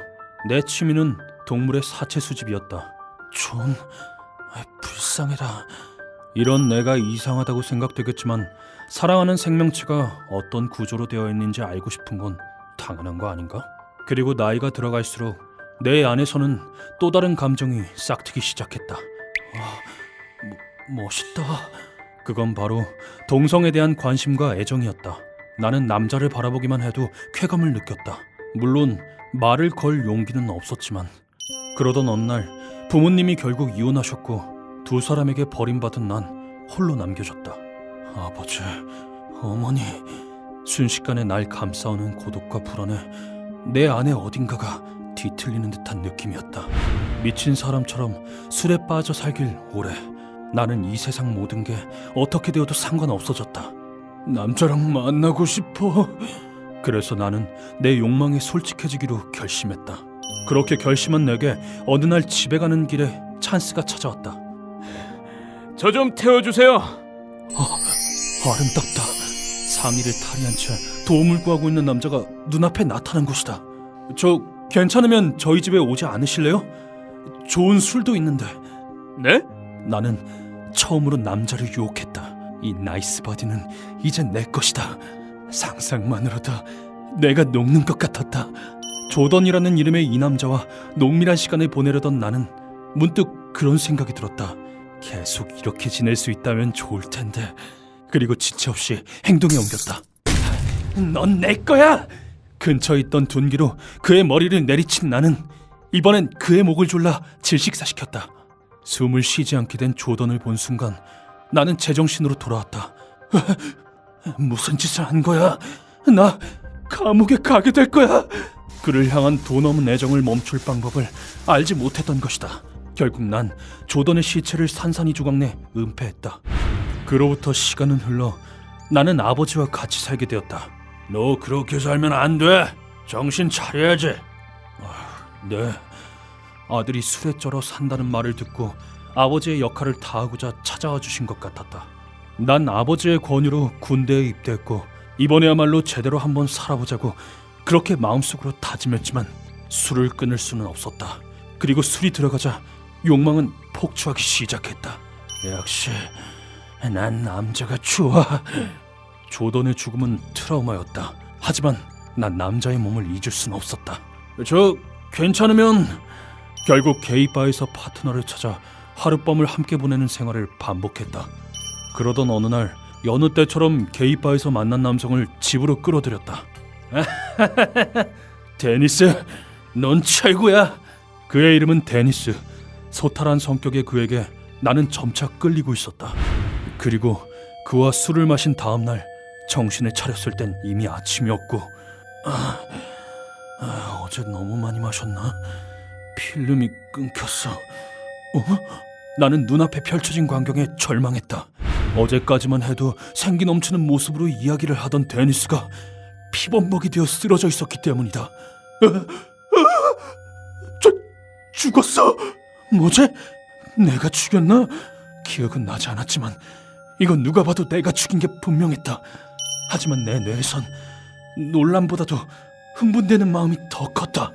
내 취미는 동물의 사체 수집이었다. 존, 불쌍해라. 이런 내가 이상하다고 생각되겠지만 사랑하는 생명체가 어떤 구조로 되어 있는지 알고 싶은 건 당연한 거 아닌가? 그리고 나이가 들어갈수록 내 안에서는 또 다른 감정이 싹트기 시작했다. 와, 멋있다. 그건 바로 동성에 대한 관심과 애정이었다. 나는 남자를 바라보기만 해도 쾌감을 느꼈다. 물론 말을 걸 용기는 없었지만. 그러던 어느 날 부모님이 결국 이혼하셨고 두 사람에게 버림받은 난 홀로 남겨졌다. 아버지, 어머니, 순식간에 날 감싸오는 고독과 불안에 내 안에 어딘가가 뒤틀리는 듯한 느낌이었다. 미친 사람처럼 술에 빠져 살길 오래. 나는 이 세상 모든 게 어떻게 되어도 상관없어졌다. 남자랑 만나고 싶어. 그래서 나는 내 욕망에 솔직해지기로 결심했다. 그렇게 결심한 내게 어느 날 집에 가는 길에 찬스가 찾아왔다. 저 좀 태워주세요. 아름답다. 상의를 탈의한 채 도움을 구하고 있는 남자가 눈앞에 나타난 것이다. 저 괜찮으면 저희 집에 오지 않으실래요? 좋은 술도 있는데. 네? 나는 처음으로 남자를 유혹했다. 이 나이스 버디는 이제 내 것이다. 상상만으로도 내가 녹는 것 같았다. 조던이라는 이름의 이 남자와 농밀한 시간을 보내려던 나는 문득 그런 생각이 들었다. 계속 이렇게 지낼 수 있다면 좋을 텐데. 그리고 지체 없이 행동에 옮겼다. 넌 내 거야! 근처에 있던 둔기로 그의 머리를 내리친 나는 이번엔 그의 목을 졸라 질식사시켰다. 숨을 쉬지 않게 된 조던을 본 순간 나는 제정신으로 돌아왔다. 무슨 짓을 한 거야? 나 감옥에 가게 될 거야. 그를 향한 도 넘은 애정을 멈출 방법을 알지 못했던 것이다. 결국 난 조던의 시체를 산산이 조각내 은폐했다. 그로부터 시간은 흘러 나는 아버지와 같이 살게 되었다. 너 그렇게 살면 안 돼. 정신 차려야지. 네. 아들이 술에 쩔어 산다는 말을 듣고 아버지의 역할을 다하고자 찾아와 주신 것 같았다. 난 아버지의 권유로 군대에 입대했고 이번에야말로 제대로 한번 살아보자고 그렇게 마음속으로 다짐했지만 술을 끊을 수는 없었다. 그리고 술이 들어가자 욕망은 폭주하기 시작했다. 역시 난 남자가 좋아. 조던의 죽음은 트라우마였다. 하지만 난 남자의 몸을 잊을 순 없었다. 저 괜찮으면. 결국 게이바에서 파트너를 찾아 하룻밤을 함께 보내는 생활을 반복했다. 그러던 어느 날 여느 때처럼 게이바에서 만난 남성을 집으로 끌어들였다. 데니스, 넌 최고야. 그의 이름은 데니스. 소탈한 성격의 그에게 나는 점차 끌리고 있었다. 그리고 그와 술을 마신 다음 날 정신을 차렸을 땐 이미 아침이었고 어제 너무 많이 마셨나? 필름이 끊겼어. 나는 눈앞에 펼쳐진 광경에 절망했다. 어제까지만 해도 생기 넘치는 모습으로 이야기를 하던 데니스가 피범벅이 되어 쓰러져 있었기 때문이다. 죽었어. 뭐지? 내가 죽였나? 기억은 나지 않았지만 이건 누가 봐도 내가 죽인 게 분명했다. 하지만 내 뇌에선 놀람보다도 흥분되는 마음이 더 컸다.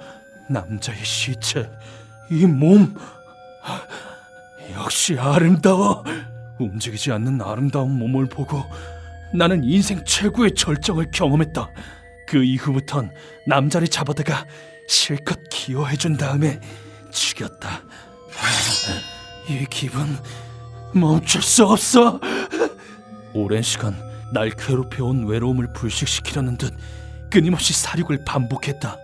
남자의 시체, 이 몸, 역시 아름다워. 움직이지 않는 아름다운 몸을 보고 나는 인생 최고의 절정을 경험했다. 그 이후부턴 남자를 잡아다가 실컷 기어해준 다음에 죽였다. 이 기분 멈출 수 없어. 오랜 시간 날 괴롭혀온 외로움을 불식시키려는 듯 끊임없이 살육을 반복했다.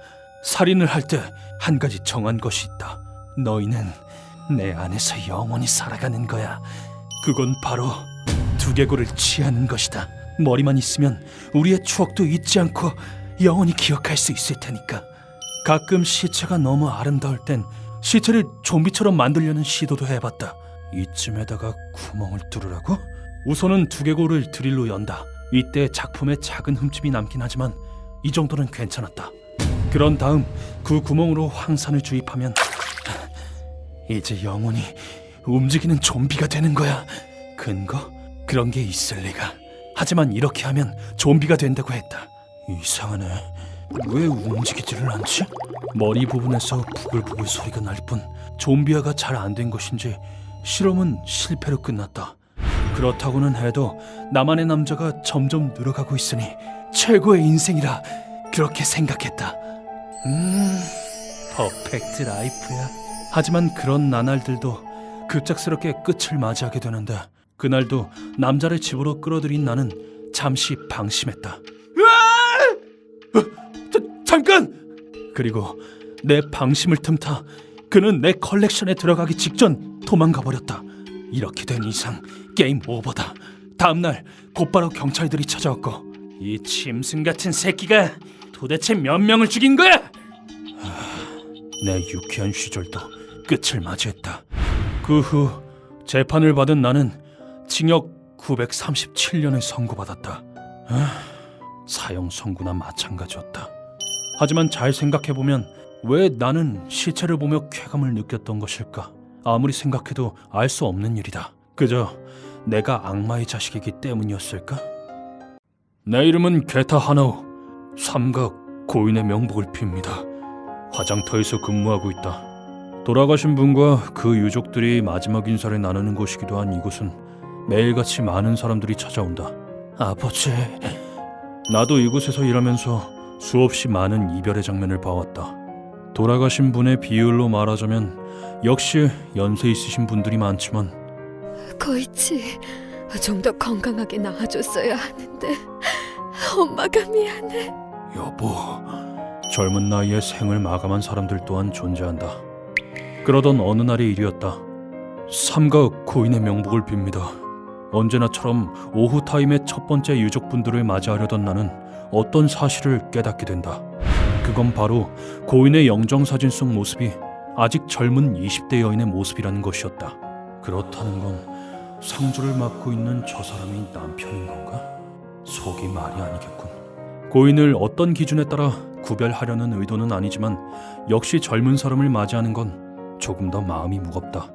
살인을 할 때 한 가지 정한 것이 있다. 너희는 내 안에서 영원히 살아가는 거야. 그건 바로 두개골을 취하는 것이다. 머리만 있으면 우리의 추억도 잊지 않고 영원히 기억할 수 있을 테니까. 가끔 시체가 너무 아름다울 땐 시체를 좀비처럼 만들려는 시도도 해봤다. 이쯤에다가 구멍을 뚫으라고? 우선은 두개골을 드릴로 연다. 이때 작품에 작은 흠집이 남긴 하지만 이 정도는 괜찮았다. 그런 다음 그 구멍으로 황산을 주입하면 이제 영원히 움직이는 좀비가 되는 거야. 근거? 그런 게 있을 리가. 하지만 이렇게 하면 좀비가 된다고 했다. 이상하네. 왜 움직이지를 않지? 머리 부분에서 부글부글 소리가 날 뿐 좀비화가 잘 안 된 것인지 실험은 실패로 끝났다. 그렇다고는 해도 나만의 남자가 점점 늘어가고 있으니 최고의 인생이라 그렇게 생각했다. 퍼펙트 라이프야. 하지만 그런 나날들도 급작스럽게 끝을 맞이하게 되는데 그날도 남자를 집으로 끌어들인 나는 잠시 방심했다. 잠깐! 그리고 내 방심을 틈타 그는 내 컬렉션에 들어가기 직전 도망가 버렸다. 이렇게 된 이상 게임 오버다. 다음날 곧바로 경찰들이 찾아왔고 이 짐승 같은 새끼가 도대체 몇 명을 죽인 거야? 내 유쾌한 시절도 끝을 맞이했다. 그 후 재판을 받은 나는 징역 937년을 선고받았다. 사형 선고나 마찬가지였다. 하지만 잘 생각해보면 왜 나는 시체를 보며 쾌감을 느꼈던 것일까? 아무리 생각해도 알 수 없는 일이다. 그저 내가 악마의 자식이기 때문이었을까? 내 이름은 게타 하나오. 삼각 고인의 명복을 빕니다. 화장터에서 근무하고 있다. 돌아가신 분과 그 유족들이 마지막 인사를 나누는 곳이기도 한 이곳은 매일같이 많은 사람들이 찾아온다. 아버지, 나도 이곳에서 일하면서 수없이 많은 이별의 장면을 봐왔다. 돌아가신 분의 비율로 말하자면 역시 연세 있으신 분들이 많지만 거이치, 좀 더 건강하게 나아줬어야 하는데 엄마가 미안해. 여보, 젊은 나이에 생을 마감한 사람들 또한 존재한다. 그러던 어느 날의 일이었다. 삼가 고인의 명복을 빕니다. 언제나처럼 오후 타임의 첫 번째 유족분들을 맞이하려던 나는 어떤 사실을 깨닫게 된다. 그건 바로 고인의 영정사진 속 모습이 아직 젊은 20대 여인의 모습이라는 것이었다. 그렇다는 건 상주를 맡고 있는 저 사람이 남편인 건가? 속이 말이 아니겠군. 고인을 어떤 기준에 따라 구별하려는 의도는 아니지만 역시 젊은 사람을 맞이하는 건 조금 더 마음이 무겁다.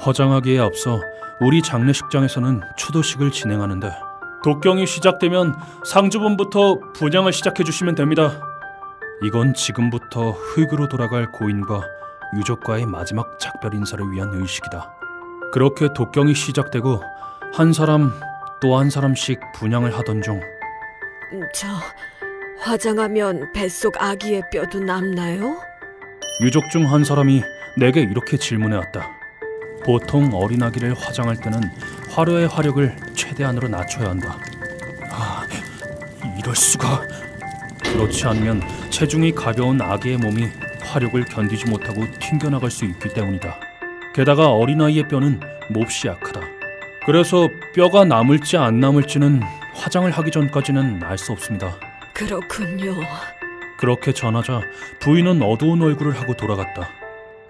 화장하기에 앞서 우리 장례식장에서는 추도식을 진행하는데 독경이 시작되면 상주분부터 분향을 시작해 주시면 됩니다. 이건 지금부터 흙으로 돌아갈 고인과 유족과의 마지막 작별 인사를 위한 의식이다. 그렇게 독경이 시작되고 한 사람 또 한 사람씩 분향을 하던 중 저 화장하면 뱃속 아기의 뼈도 남나요? 유족 중 한 사람이 내게 이렇게 질문해왔다. 보통 어린 아기를 화장할 때는 화로의 화력을 최대한으로 낮춰야 한다. 아, 이럴 수가. 그렇지 않으면 체중이 가벼운 아기의 몸이 화력을 견디지 못하고 튕겨나갈 수 있기 때문이다. 게다가 어린아이의 뼈는 몹시 약하다. 그래서 뼈가 남을지 안 남을지는 화장을 하기 전까지는 알 수 없습니다. 그렇군요. 그렇게 전하자 부인은 어두운 얼굴을 하고 돌아갔다.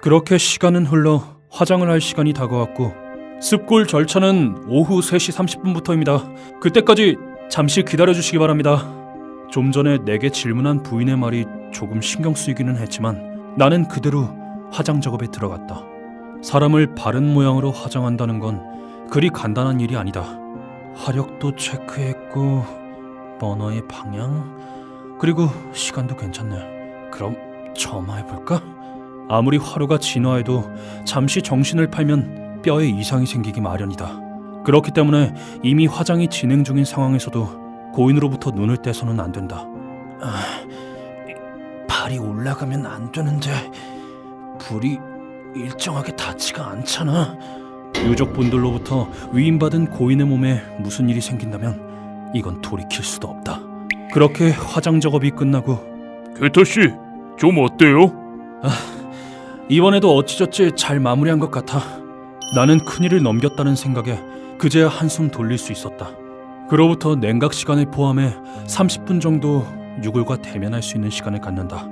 그렇게 시간은 흘러 화장을 할 시간이 다가왔고 습골 절차는 오후 3시 30분부터입니다. 그때까지 잠시 기다려주시기 바랍니다. 좀 전에 내게 질문한 부인의 말이 조금 신경 쓰이기는 했지만 나는 그대로 화장 작업에 들어갔다. 사람을 바른 모양으로 화장한다는 건 그리 간단한 일이 아니다. 화력도 체크했고 버너의 방향 그리고 시간도 괜찮네. 그럼 점화해볼까? 아무리 화로가 진화해도 잠시 정신을 팔면 뼈에 이상이 생기기 마련이다. 그렇기 때문에 이미 화장이 진행 중인 상황에서도 고인으로부터 눈을 떼서는 안 된다. 발이 올라가면 안 되는데 불이 일정하게 닿지가 않잖아. 유족분들로부터 위임받은 고인의 몸에 무슨 일이 생긴다면 이건 돌이킬 수도 없다. 그렇게 화장 작업이 끝나고 게타씨, 좀 어때요? 이번에도 어찌저찌 잘 마무리한 것 같아. 나는 큰일을 넘겼다는 생각에 그제야 한숨 돌릴 수 있었다. 그로부터 냉각 시간을 포함해 30분 정도 유골과 대면할 수 있는 시간을 갖는다.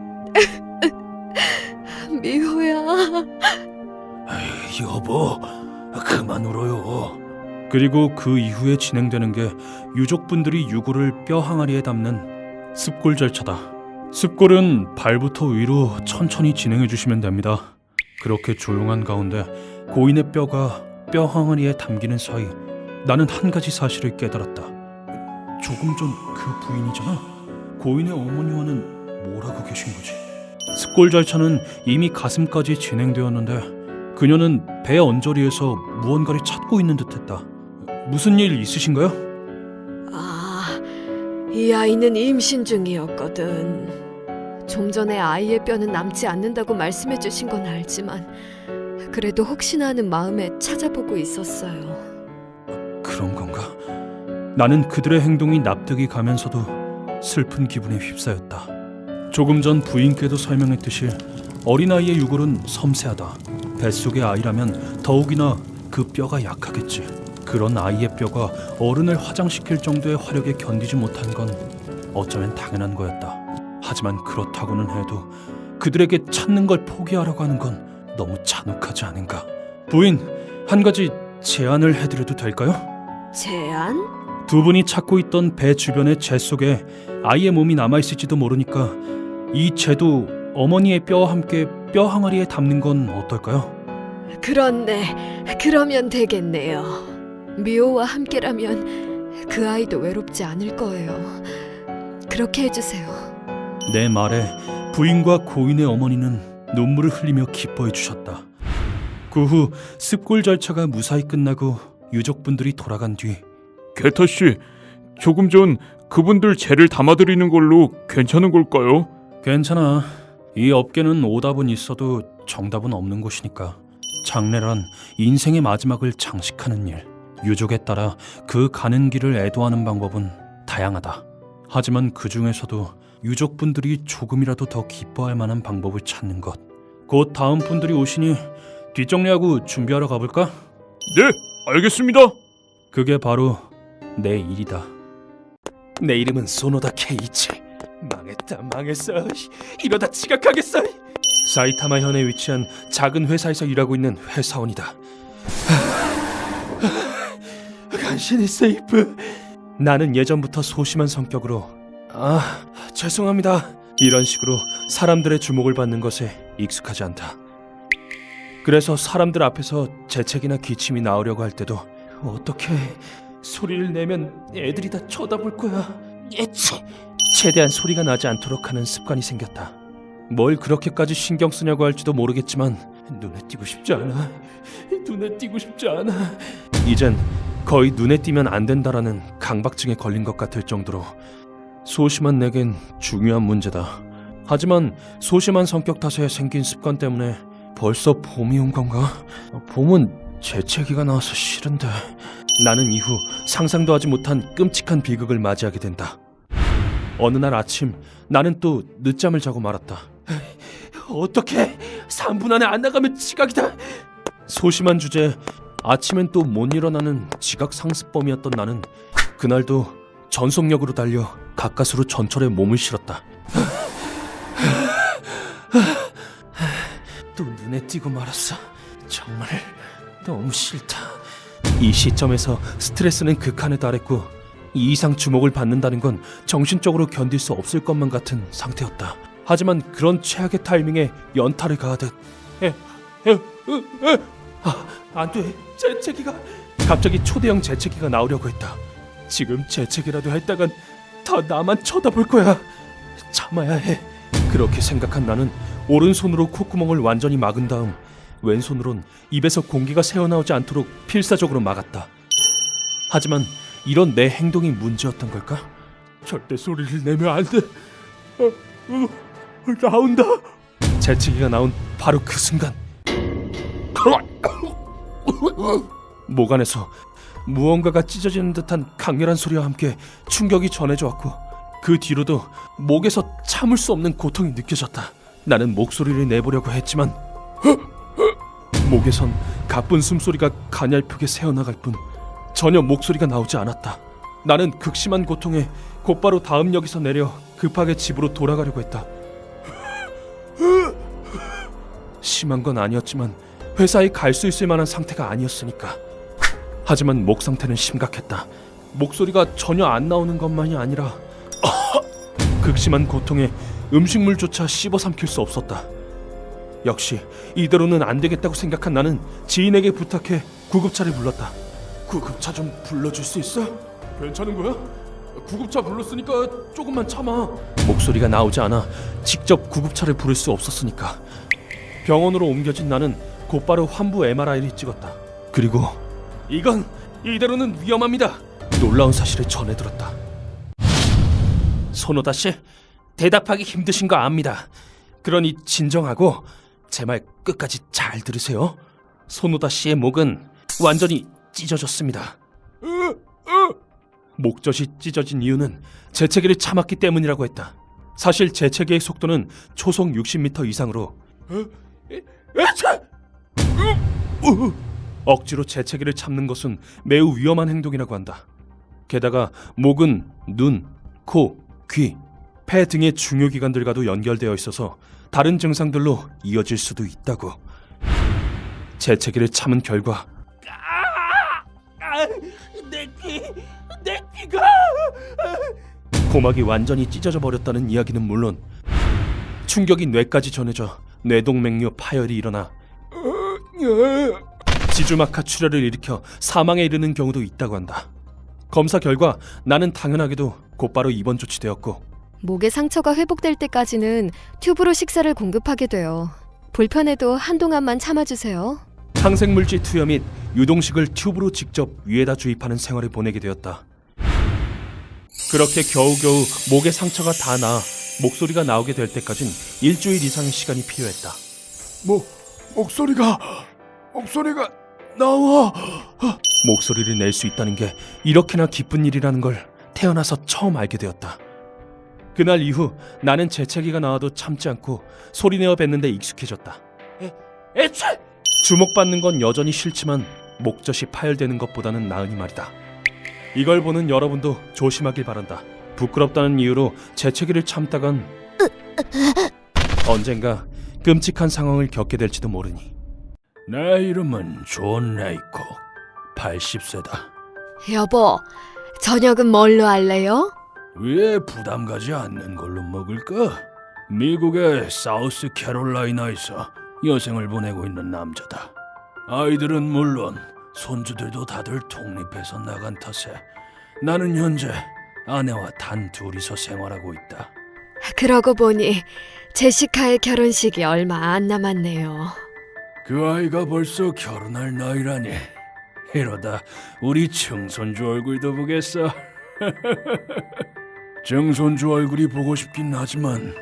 미호야. 여보, 그만 울어요. 그리고 그 이후에 진행되는 게 유족분들이 유골을 뼈 항아리에 담는 습골 절차다. 습골은 발부터 위로 천천히 진행해 주시면 됩니다. 그렇게 조용한 가운데 고인의 뼈가 뼈 항아리에 담기는 사이 나는 한 가지 사실을 깨달았다. 조금 전 그 부인이잖아. 고인의 어머니와는 뭘 하고 계신 거지? 습골 절차는 이미 가슴까지 진행되었는데 그녀는 배 언저리에서 무언가를 찾고 있는 듯했다. 무슨 일 있으신가요? 이 아이는 임신 중이었거든. 좀 전에 아이의 뼈는 남지 않는다고 말씀해 주신 건 알지만 그래도 혹시나 하는 마음에 찾아보고 있었어요. 그런 건가? 나는 그들의 행동이 납득이 가면서도 슬픈 기분에 휩싸였다. 조금 전 부인께도 설명했듯이 어린아이의 유골은 섬세하다. 뱃속의 아이라면 더욱이나 그 뼈가 약하겠지. 그런 아이의 뼈가 어른을 화장시킬 정도의 화력에 견디지 못한 건 어쩌면 당연한 거였다. 하지만 그렇다고는 해도 그들에게 찾는 걸 포기하라고 하는 건 너무 잔혹하지 않은가? 부인, 한 가지 제안을 해드려도 될까요? 제안? 두 분이 찾고 있던 배 주변의 재 속에 아이의 몸이 남아있을지도 모르니까 이 재도 어머니의 뼈와 함께 뼈 항아리에 담는 건 어떨까요? 그렇네. 그러면 되겠네요. 미호와 함께라면 그 아이도 외롭지 않을 거예요. 그렇게 해주세요. 내 말에 부인과 고인의 어머니는 눈물을 흘리며 기뻐해 주셨다. 그 후 습골 절차가 무사히 끝나고 유족분들이 돌아간 뒤 게타씨, 조금 전 그분들 재를 담아드리는 걸로 괜찮은 걸까요? 괜찮아. 이 업계는 오답은 있어도 정답은 없는 곳이니까 장례란 인생의 마지막을 장식하는 일. 유족에 따라 그 가는 길을 애도하는 방법은 다양하다. 하지만 그 중에서도 유족분들이 조금이라도 더 기뻐할 만한 방법을 찾는 것. 곧 다음 분들이 오시니 뒷정리하고 준비하러 가볼까? 네, 알겠습니다. 그게 바로 내 일이다. 내 이름은 소노다 케이치. 망했어. 이러다 지각하겠어. 사이타마 현에 위치한 작은 회사에서 일하고 있는 회사원이다. 간신히 세이프. 나는 예전부터 소심한 성격으로 죄송합니다. 이런 식으로 사람들의 주목을 받는 것에 익숙하지 않다. 그래서 사람들 앞에서 재채기나 기침이 나오려고 할 때도 어떻게 소리를 내면 애들이 다 쳐다볼 거야. 최대한 소리가 나지 않도록 하는 습관이 생겼다. 뭘 그렇게까지 신경 쓰냐고 할지도 모르겠지만 눈에 띄고 싶지 않아. 이젠 거의 눈에 띄면 안 된다라는 강박증에 걸린 것 같을 정도로 소심한 내겐 중요한 문제다. 하지만 소심한 성격 탓에 생긴 습관 때문에 벌써 봄이 온 건가? 봄은 재채기가 나와서 싫은데. 나는 이후 상상도 하지 못한 끔찍한 비극을 맞이하게 된다. 어느 날 아침 나는 또 늦잠을 자고 말았다. 어떻게 3분 안에 안 나가면 지각이다. 소심한 주제에 아침엔 또 못 일어나는 지각 상습범이었던 나는 그날도 전속력으로 달려 가까스로 전철에 몸을 실었다. 또 눈에 띄고 말았어. 정말 너무 싫다. 이 시점에서 스트레스는 극한에 달했고 이 이상 주목을 받는다는 건 정신적으로 견딜 수 없을 것만 같은 상태였다. 하지만 그런 최악의 타이밍에 연타를 가하듯 안돼. 재채기가 갑자기 초대형 재채기가 나오려고 했다. 지금 재채기라도 했다간 다 나만 쳐다볼 거야. 참아야 해. 그렇게 생각한 나는 오른손으로 콧구멍을 완전히 막은 다음 왼손으론 입에서 공기가 새어나오지 않도록 필사적으로 막았다. 하지만 이런 내 행동이 문제였던 걸까? 절대 소리를 내면 안 돼. 나온다. 재채기가 나온 바로 그 순간 목 안에서 무언가가 찢어지는 듯한 강렬한 소리와 함께 충격이 전해져 왔고 그 뒤로도 목에서 참을 수 없는 고통이 느껴졌다. 나는 목소리를 내보려고 했지만 목에선 가쁜 숨소리가 가냘프게 새어나갈 뿐 전혀 목소리가 나오지 않았다. 나는 극심한 고통에 곧바로 다음 역에서 내려 급하게 집으로 돌아가려고 했다. 심한 건 아니었지만 회사에 갈 수 있을 만한 상태가 아니었으니까. 하지만 목 상태는 심각했다. 목소리가 전혀 안 나오는 것만이 아니라 극심한 고통에 음식물조차 씹어 삼킬 수 없었다. 역시 이대로는 안 되겠다고 생각한 나는 지인에게 부탁해 구급차를 불렀다. 구급차 좀 불러줄 수 있어? 괜찮은 거야? 구급차 불렀으니까 조금만 참아. 목소리가 나오지 않아 직접 구급차를 부를 수 없었으니까. 병원으로 옮겨진 나는 곧바로 환부 MRI를 찍었다. 그리고 이건 이대로는 위험합니다. 놀라운 사실을 전해들었다. 소노다 씨, 대답하기 힘드신 거 압니다. 그러니 진정하고 제 말 끝까지 잘 들으세요. 소노다 씨의 목은 완전히 찢어졌습니다. 목젖이 찢어진 이유는 재채기를 참았기 때문이라고 했다. 사실 재채기의 속도는 초속 60m 이상으로 억지로 재채기를 참는 것은 매우 위험한 행동이라고 한다. 게다가 목은 눈, 코, 귀, 폐 등의 중요 기관들과도 연결되어 있어서 다른 증상들로 이어질 수도 있다고. 재채기를 참은 결과 내 귀가 고막이 완전히 찢어져 버렸다는 이야기는 물론 충격이 뇌까지 전해져 뇌동맥류 파열이 일어나 지주막하 출혈을 일으켜 사망에 이르는 경우도 있다고 한다. 검사 결과 나는 당연하게도 곧바로 입원 조치되었고 목의 상처가 회복될 때까지는 튜브로 식사를 공급하게 돼요. 불편해도 한동안만 참아주세요. 항생물질 투여 및 유동식을 튜브로 직접 위에다 주입하는 생활을 보내게 되었다. 그렇게 겨우겨우 목의 상처가 다 나아 목소리가 나오게 될 때까진 일주일 이상의 시간이 필요했다. 목소리가 목소리가 나와. 목소리를 낼 수 있다는 게 이렇게나 기쁜 일이라는 걸 태어나서 처음 알게 되었다. 그날 이후 나는 재채기가 나와도 참지 않고 소리내어 뱉는데 익숙해졌다. 애체! 주목받는 건 여전히 싫지만 목젖이 파열되는 것보다는 나으니 말이다. 이걸 보는 여러분도 조심하길 바란다. 부끄럽다는 이유로 재채기를 참다간 언젠가 끔찍한 상황을 겪게 될지도 모르니. 내 이름은 존 레이콕. 80세다. 여보, 저녁은 뭘로 할래요? 왜 부담 가지 않는 걸로 먹을까? 미국의 사우스 캐롤라이나에서 여생을 보내고 있는 남자다. 아이들은 물론 손주들도 다들 독립해서 나간 탓에 나는 현재 아내와 단 둘이서 생활하고 있다. 그러고 보니 제시카의 결혼식이 얼마 안 남았네요. 그 아이가 벌써 결혼할 나이라니. 이러다 우리 증손주 얼굴도 보겠어. 증손주 얼굴이 보고 싶긴 하지만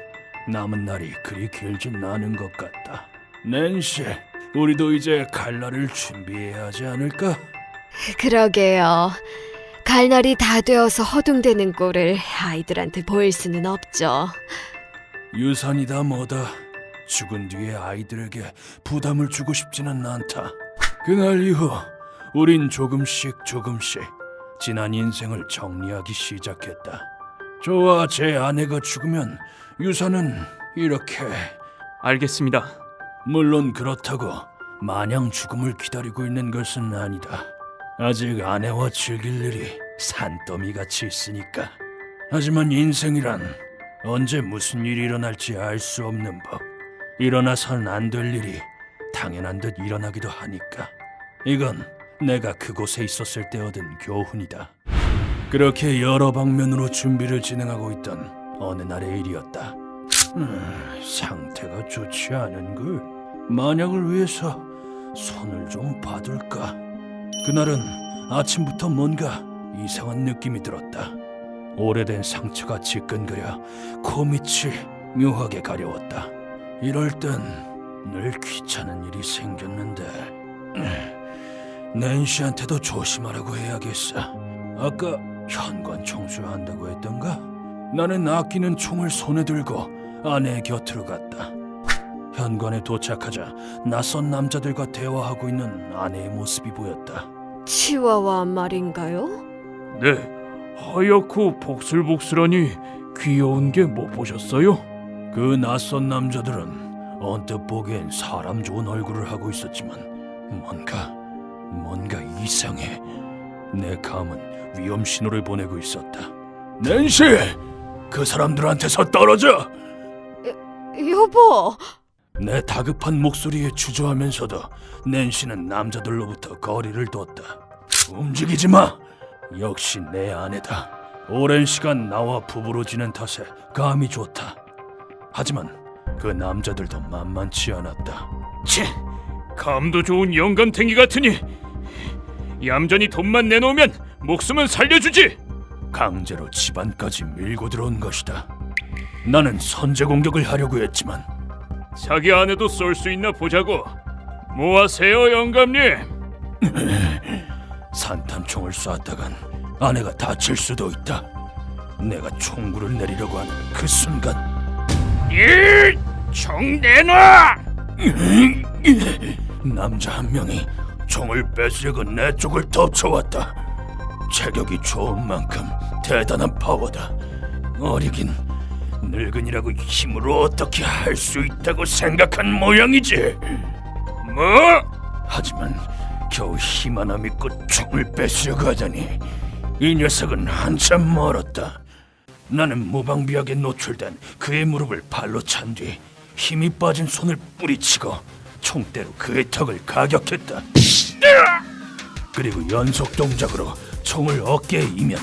남은 날이 그리 길진 않은 것 같다. 낸시, 우리도 이제 갈 날을 준비해야 하지 않을까? 그러게요. 갈 날이 다 되어서 허둥대는 꼴을 아이들한테 보일 수는 없죠. 유산이다 뭐다. 죽은 뒤에 아이들에게 부담을 주고 싶지는 않다. 그날 이후 우린 조금씩 지난 인생을 정리하기 시작했다. 저와 제 아내가 죽으면 유산은 이렇게. 알겠습니다. 물론 그렇다고 마냥 죽음을 기다리고 있는 것은 아니다. 아직 아내와 즐길 일이 산더미같이 있으니까. 하지만 인생이란 언제 무슨 일이 일어날지 알 수 없는 법. 일어나선 안 될 일이 당연한 듯 일어나기도 하니까. 이건 내가 그곳에 있었을 때 얻은 교훈이다. 그렇게 여러 방면으로 준비를 진행하고 있던 어느 날의 일이었다. 상태가 좋지 않은 걸. 만약을 위해서 손을 좀 봐둘까. 그날은 아침부터 뭔가 이상한 느낌이 들었다. 오래된 상처가 지끈거려 코 밑이 묘하게 가려웠다. 이럴 땐 늘 귀찮은 일이 생겼는데 낸시한테도 조심하라고 해야겠어. 아까 현관 청소한다고 했던가? 나는 아끼는 총을 손에 들고 아내의 곁으로 갔다. 현관에 도착하자 낯선 남자들과 대화하고 있는 아내의 모습이 보였다. 치와와 말인가요? 네, 하얗고 복슬복슬하니 귀여운 게 못 보셨어요? 그 낯선 남자들은 언뜻 보기엔 사람 좋은 얼굴을 하고 있었지만 뭔가 이상해. 내 감은 위험 신호를 보내고 있었다. 낸시! 그 사람들한테서 떨어져! 여보! 내 다급한 목소리에 주저하면서도 낸시는 남자들로부터 거리를 뒀다. 움직이지 마! 역시 내 아내다. 오랜 시간 나와 부부로 지낸 탓에 감이 좋다. 하지만 그 남자들도 만만치 않았다. 치, 감도 좋은 영감탱이 같으니 얌전히 돈만 내놓으면 목숨은 살려주지. 강제로 집안까지 밀고 들어온 것이다. 나는 선제 공격을 하려고 했지만 자기 아내도 쏠 수 있나 보자고. 뭐 하세요, 영감님? 산탄총을 쐈다간 아내가 다칠 수도 있다. 내가 총구를 내리려고 하는 그 순간 총 내놔! 남자 한 명이 총을 뺏으려고 내 쪽을 덮쳐왔다. 체격이 좋은 만큼 대단한 파워다. 어리긴 늙은이라고 힘으로 어떻게 할 수 있다고 생각한 모양이지. 뭐? 하지만 겨우 힘 하나 믿고 총을 뺏으려고 하다니 이 녀석은 한참 멀었다. 나는 무방비하게 노출된 그의 무릎을 발로 찬 뒤 힘이 빠진 손을 뿌리치고 총대로 그의 턱을 가격했다. 그리고 연속 동작으로 총을 어깨에 이면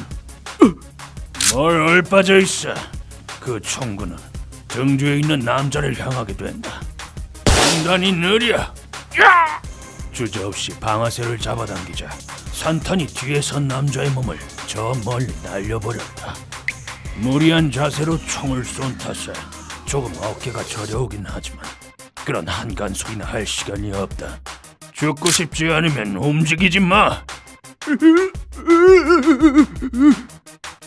뭘 얼빠져 있어. 그 총구는 등 뒤에 있는 남자를 향하게 된다. 판단이 느려. 주저없이 방아쇠를 잡아당기자 산탄이 뒤에 선 남자의 몸을 저 멀리 날려버렸다. 무리한 자세로 총을 쏜 탓에 조금 어깨가 저려오긴 하지만 그런 한간 소리나 할 시간이 없다. 죽고 싶지 않으면 움직이지 마.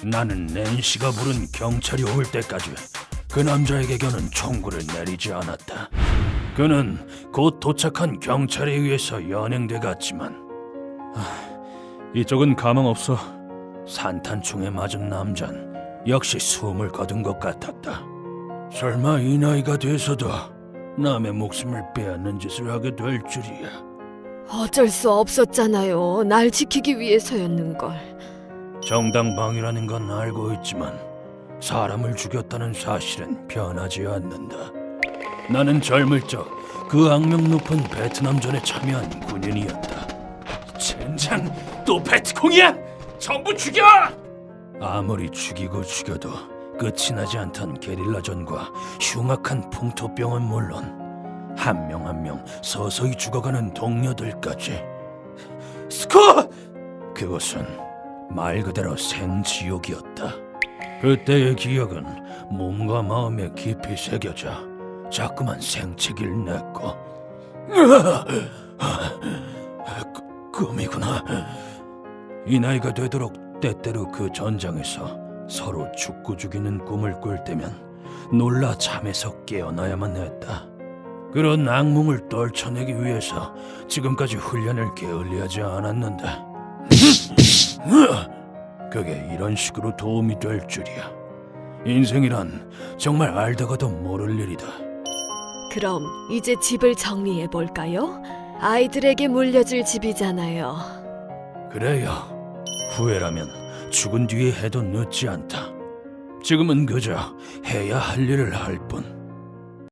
나는 낸시가 부른 경찰이 올 때까지 그 남자에게 겨는 총구를 내리지 않았다. 그는 곧 도착한 경찰에 의해서 연행돼 갔지만 이쪽은 가망 없어. 산탄총에 맞은 남잔 역시 숨을 거둔 것 같았다. 설마 이 나이가 돼서도 남의 목숨을 빼앗는 짓을 하게 될 줄이야. 어쩔 수 없었잖아요. 날 지키기 위해서였는걸. 정당방위라는 건 알고 있지만 사람을 죽였다는 사실은 변하지 않는다. 나는 젊을 적 그 악명 높은 베트남전에 참여한 군인이었다. 젠장, 또 베트콩이야! 전부 죽여! 아무리 죽이고 죽여도 끝이 나지 않던 게릴라전과 흉악한 풍토병은 물론 한 명 한 명 서서히 죽어가는 동료들까지. 스코! 그곳은 말 그대로 생지옥이었다. 그때의 기억은 몸과 마음에 깊이 새겨져 자꾸만 생채기를 냈고 꿈이구나. 이 나이가 되도록 때때로 그 전장에서 서로 죽고 죽이는 꿈을 꿀 때면 놀라 잠에서 깨어나야만 했다. 그런 악몽을 떨쳐내기 위해서 지금까지 훈련을 게을리하지 않았는데 그게 이런 식으로 도움이 될 줄이야. 인생이란 정말 알다가도 모를 일이다. 그럼 이제 집을 정리해 볼까요? 아이들에게 물려줄 집이잖아요. 그래요. 후회라면 죽은 뒤에 해도 늦지 않다. 지금은 그저 해야 할 일을 할 뿐.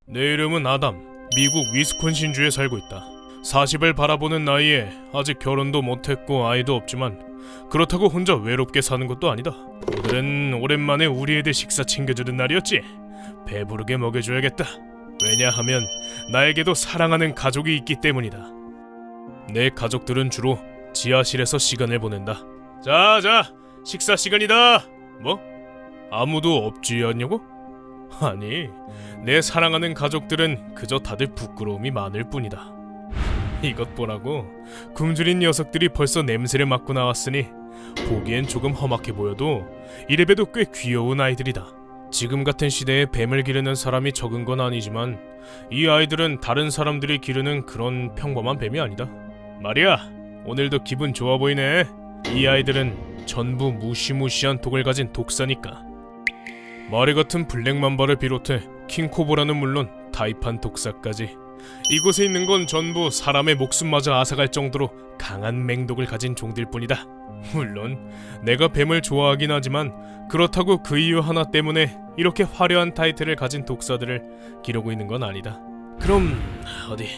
내 이름은 아담. 미국 위스콘신주에 살고 있다. 40을 바라보는 나이에 아직 결혼도 못했고 아이도 없지만 그렇다고 혼자 외롭게 사는 것도 아니다. 오늘은 오랜만에 우리 애들 식사 챙겨주는 날이었지. 배부르게 먹여줘야겠다. 왜냐하면 나에게도 사랑하는 가족이 있기 때문이다. 내 가족들은 주로 지하실에서 시간을 보낸다. 자, 식사 시간이다. 뭐? 아무도 없지 않냐고? 아니, 내 사랑하는 가족들은 그저 다들 부끄러움이 많을 뿐이다. 이것 보라고. 굶주린 녀석들이 벌써 냄새를 맡고 나왔으니 보기엔 조금 험악해 보여도 이래봬도 꽤 귀여운 아이들이다. 지금 같은 시대에 뱀을 기르는 사람이 적은 건 아니지만 이 아이들은 다른 사람들이 기르는 그런 평범한 뱀이 아니다. 말이야, 오늘도 기분 좋아 보이네. 이 아이들은 전부 무시무시한 독을 가진 독사니까. 마리 같은 블랙맘바를 비롯해 킹코브라는 물론 타입한 독사까지 이곳에 있는 건 전부 사람의 목숨마저 앗아갈 정도로 강한 맹독을 가진 종들 뿐이다. 물론 내가 뱀을 좋아하긴 하지만 그렇다고 그 이유 하나 때문에 이렇게 화려한 타이틀을 가진 독사들을 기르고 있는 건 아니다. 그럼 어디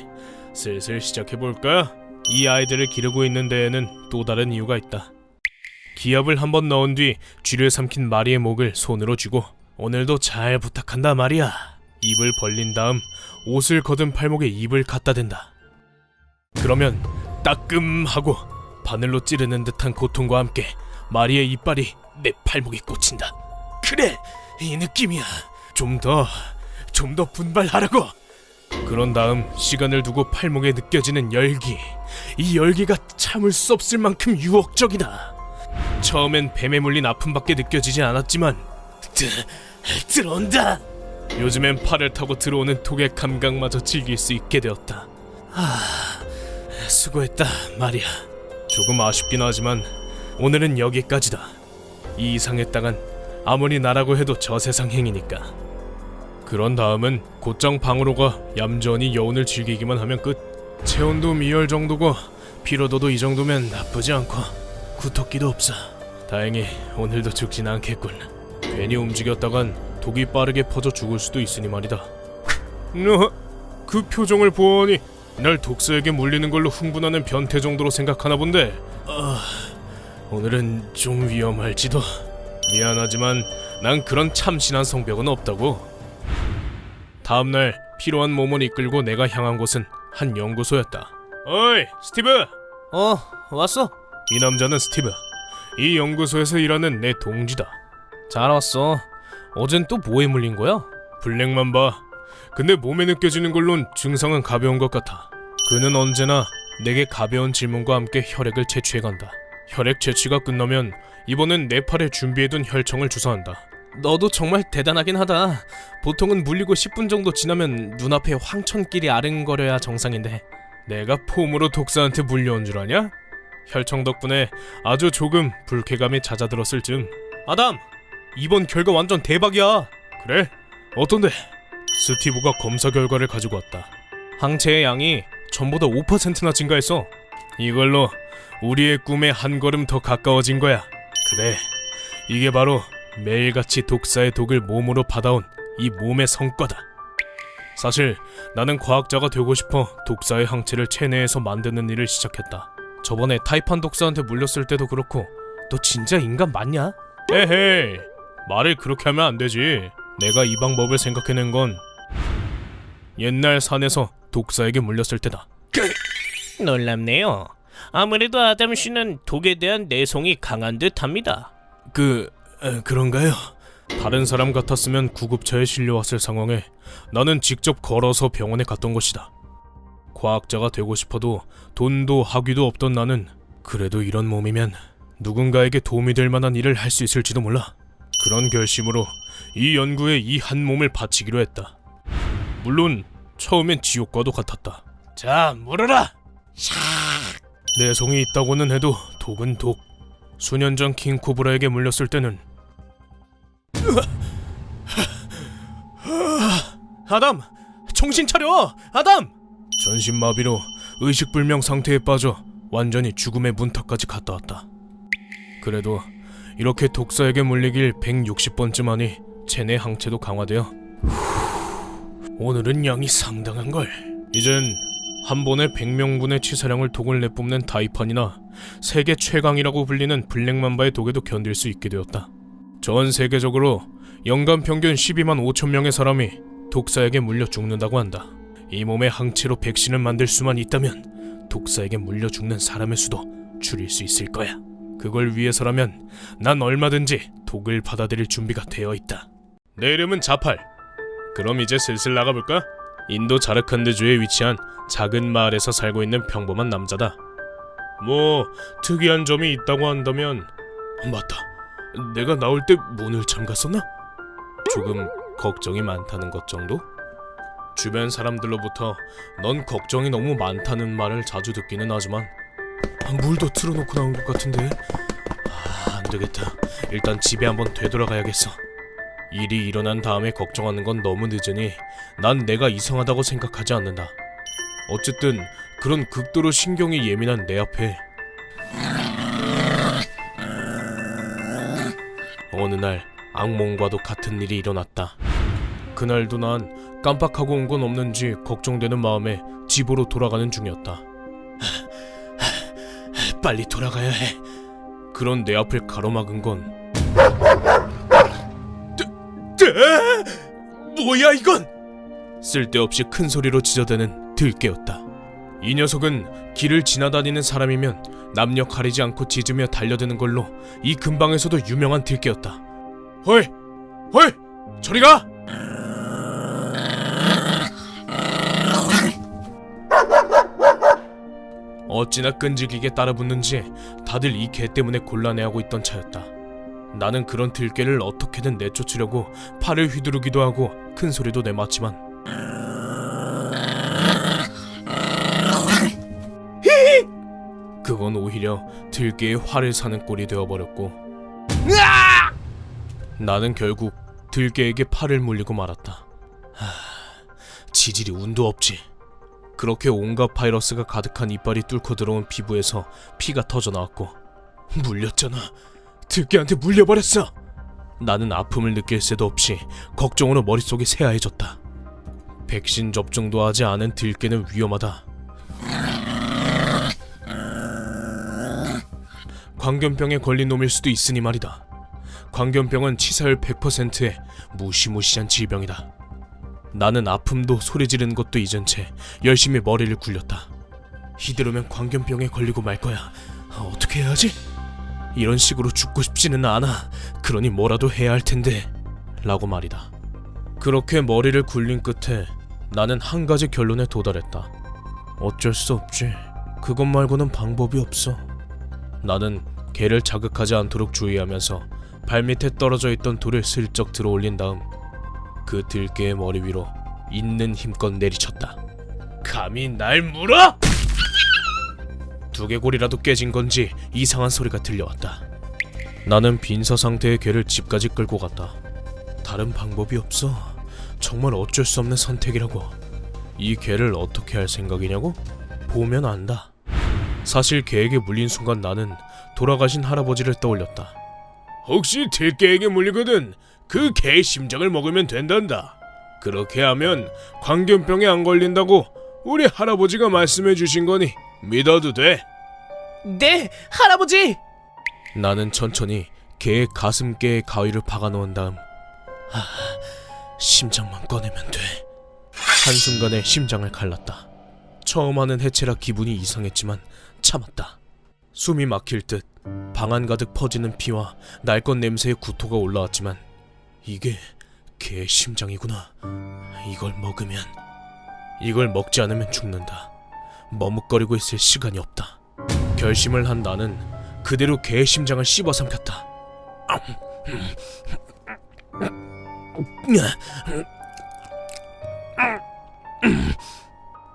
슬슬 시작해볼까? 이 아이들을 기르고 있는 데에는 또 다른 이유가 있다. 기압을 한번 넣은 뒤 쥐를 삼킨 마리의 목을 손으로 쥐고 오늘도 잘 부탁한다 말이야. 입을 벌린 다음 옷을 걷은 팔목에 입을 갖다 댄다. 그러면 따끔하고 바늘로 찌르는 듯한 고통과 함께 마리의 이빨이 내 팔목에 꽂힌다. 그래, 이 느낌이야. 좀 더 분발하라고. 그런 다음 시간을 두고 팔목에 느껴지는 열기. 이 열기가 참을 수 없을 만큼 유혹적이다. 처음엔 뱀에 물린 아픔밖에 느껴지지 않았지만 들어온다. 요즘엔 팔을 타고 들어오는 독의 감각마저 즐길 수 있게 되었다. 수고했다 말이야. 조금 아쉽긴 하지만 오늘은 여기까지다. 이 이상의 땅은 아무리 나라고 해도 저세상 행이니까. 그런 다음은 곧장 방으로 가 얌전히 여운을 즐기기만 하면 끝. 체온도 미열 정도고 피로도도 이 정도면 나쁘지 않고 구토기도 없어. 다행히 오늘도 죽진 않겠군. 괜히 움직였다간 독이 빠르게 퍼져 죽을 수도 있으니 말이다. 너 그 표정을 보아하니 날 독사에게 물리는 걸로 흥분하는 변태 정도로 생각하나 본데. 오늘은 좀 위험할지도. 미안하지만 난 그런 참신한 성벽은 없다고. 다음날 피로한 몸을 이끌고 내가 향한 곳은 한 연구소였다. 어이 스티브. 왔어? 이 남자는 스티브. 이 연구소에서 일하는 내 동지다. 잘 왔어. 어젠 또 뭐에 물린 거야? 블랙맘바. 근데 몸에 느껴지는 걸론 증상은 가벼운 것 같아. 그는 언제나 내게 가벼운 질문과 함께 혈액을 채취해간다. 혈액 채취가 끝나면 이번엔 내 팔에 준비해둔 혈청을 주사한다. 너도 정말 대단하긴 하다. 보통은 물리고 10분 정도 지나면 눈앞에 황천길이 아른거려야 정상인데 내가 폼으로 독사한테 물려온 줄 아냐? 혈청 덕분에 아주 조금 불쾌감이 잦아들었을 즈음. 아담! 이번 결과 완전 대박이야. 그래? 어떤데? 스티브가 검사 결과를 가지고 왔다. 항체의 양이 전보다 5%나 증가했어. 이걸로 우리의 꿈에 한 걸음 더 가까워진 거야. 그래, 이게 바로 매일같이 독사의 독을 몸으로 받아온 이 몸의 성과다. 사실 나는 과학자가 되고 싶어 독사의 항체를 체내에서 만드는 일을 시작했다. 저번에 타이판 독사한테 물렸을 때도 그렇고 너 진짜 인간 맞냐? 에헤이, 말을 그렇게 하면 안 되지. 내가 이 방법을 생각해낸 건 옛날 산에서 독사에게 물렸을 때다. 놀랍네요. 아무래도 아담 씨는 독에 대한 내성이 강한 듯합니다. 그런가요? 다른 사람 같았으면 구급차에 실려왔을 상황에 나는 직접 걸어서 병원에 갔던 것이다. 과학자가 되고 싶어도 돈도 학위도 없던 나는 그래도 이런 몸이면 누군가에게 도움이 될 만한 일을 할 수 있을지도 몰라. 그런 결심으로 이 연구에 이 한 몸을 바치기로 했다. 물론 처음엔 지옥과도 같았다. 자, 물어라. 내성이 있다고는 해도 독은 독. 수년 전 킹코브라에게 물렸을 때는 아담! 정신 차려! 아담! 전신마비로 의식불명 상태에 빠져 완전히 죽음의 문턱까지 갔다 왔다. 그래도 이렇게 독사에게 물리길 160번쯤 하니 체내 항체도 강화되어 오늘은 양이 상당한걸. 이젠 한 번에 100명분의 치사량을 독을 내뿜는 다이판이나 세계 최강이라고 불리는 블랙맘바의 독에도 견딜 수 있게 되었다. 전 세계적으로 연간 평균 12만 5천 명의 사람이 독사에게 물려 죽는다고 한다. 이 몸의 항체로 백신을 만들 수만 있다면 독사에게 물려 죽는 사람의 수도 줄일 수 있을 거야. 그걸 위해서라면 난 얼마든지 독을 받아들일 준비가 되어 있다. 내 이름은 자팔. 그럼 이제 슬슬 나가볼까? 인도 자르칸드주에 위치한 작은 마을에서 살고 있는 평범한 남자다. 뭐 특이한 점이 있다고 한다면 맞다. 내가 나올 때 문을 잠갔었나? 조금 걱정이 많다는 것 정도? 주변 사람들로부터 넌 걱정이 너무 많다는 말을 자주 듣기는 하지만 물도 틀어놓고 나온 것 같은데? 안되겠다. 일단 집에 한번 되돌아가야겠어. 일이 일어난 다음에 걱정하는 건 너무 늦으니 난 내가 이상하다고 생각하지 않는다. 어쨌든 그런 극도로 신경이 예민한 내 앞에 어느 날 악몽과도 같은 일이 일어났다. 그날도 난 깜빡하고 온 건 없는지 걱정되는 마음에 집으로 돌아가는 중이었다. 빨리 돌아가야 해. 그런 내 앞을 가로막은 건 뭐야 이건! 쓸데없이 큰 소리로 짖어대는 들깨였다. 이 녀석은 길을 지나다니는 사람이면 남녀 가리지 않고 짖으며 달려드는 걸로 이 근방에서도 유명한 들깨였다. 헐! 헐! 저리 가! 어찌나 끈질기게 따라붙는지 다들 이 개 때문에 곤란해하고 있던 차였다. 나는 그런 들깨를 어떻게든 내쫓으려고 팔을 휘두르기도 하고 큰 소리도 내맞지만 그건 오히려 들깨의 화를 사는 꼴이 되어버렸고 나는 결국 들깨에게 팔을 물리고 말았다. 지질이 운도 없지. 그렇게 온갖 바이러스가 가득한 이빨이 뚫고 들어온 피부에서 피가 터져나왔고 물렸잖아. 들깨한테 물려버렸어. 나는 아픔을 느낄 새도 없이 걱정으로 머릿속이 새하얘졌다. 백신 접종도 하지 않은 들깨는 위험하다. 광견병에 걸린 놈일 수도 있으니 말이다. 광견병은 치사율 100%의 무시무시한 질병이다. 나는 아픔도 소리 지르는 것도 잊은 채 열심히 머리를 굴렸다. 이대로면 광견병에 걸리고 말 거야. 어떻게 해야 하지? 이런 식으로 죽고 싶지는 않아. 그러니 뭐라도 해야 할 텐데 라고 말이다. 그렇게 머리를 굴린 끝에 나는 한 가지 결론에 도달했다. 어쩔 수 없지. 그것 말고는 방법이 없어. 나는 개를 자극하지 않도록 주의하면서 발밑에 떨어져 있던 돌을 슬쩍 들어올린 다음 그 들개의 머리 위로 있는 힘껏 내리쳤다. 감히 날 물어? 두개골이라도 깨진 건지 이상한 소리가 들려왔다. 나는 빈서 상태의 개를 집까지 끌고 갔다. 다른 방법이 없어. 정말 어쩔 수 없는 선택이라고. 이 개를 어떻게 할 생각이냐고? 보면 안다. 사실 개에게 물린 순간 나는 돌아가신 할아버지를 떠올렸다. 혹시 들개에게 물리거든 그 개의 심장을 먹으면 된단다. 그렇게 하면 광견병에 안 걸린다고 우리 할아버지가 말씀해 주신 거니 믿어도 돼. 네, 할아버지! 나는 천천히 개의 가슴께에 가위를 박아 놓은 다음 심장만 꺼내면 돼. 한순간에 심장을 갈랐다. 처음 하는 해체라 기분이 이상했지만 참았다. 숨이 막힐 듯 방안 가득 퍼지는 피와 날 것 냄새의 구토가 올라왔지만 이게 개의 심장이구나. 이걸 먹지 않으면 죽는다. 머뭇거리고 있을 시간이 없다. 결심을 한 나는 그대로 개의 심장을 씹어 삼켰다.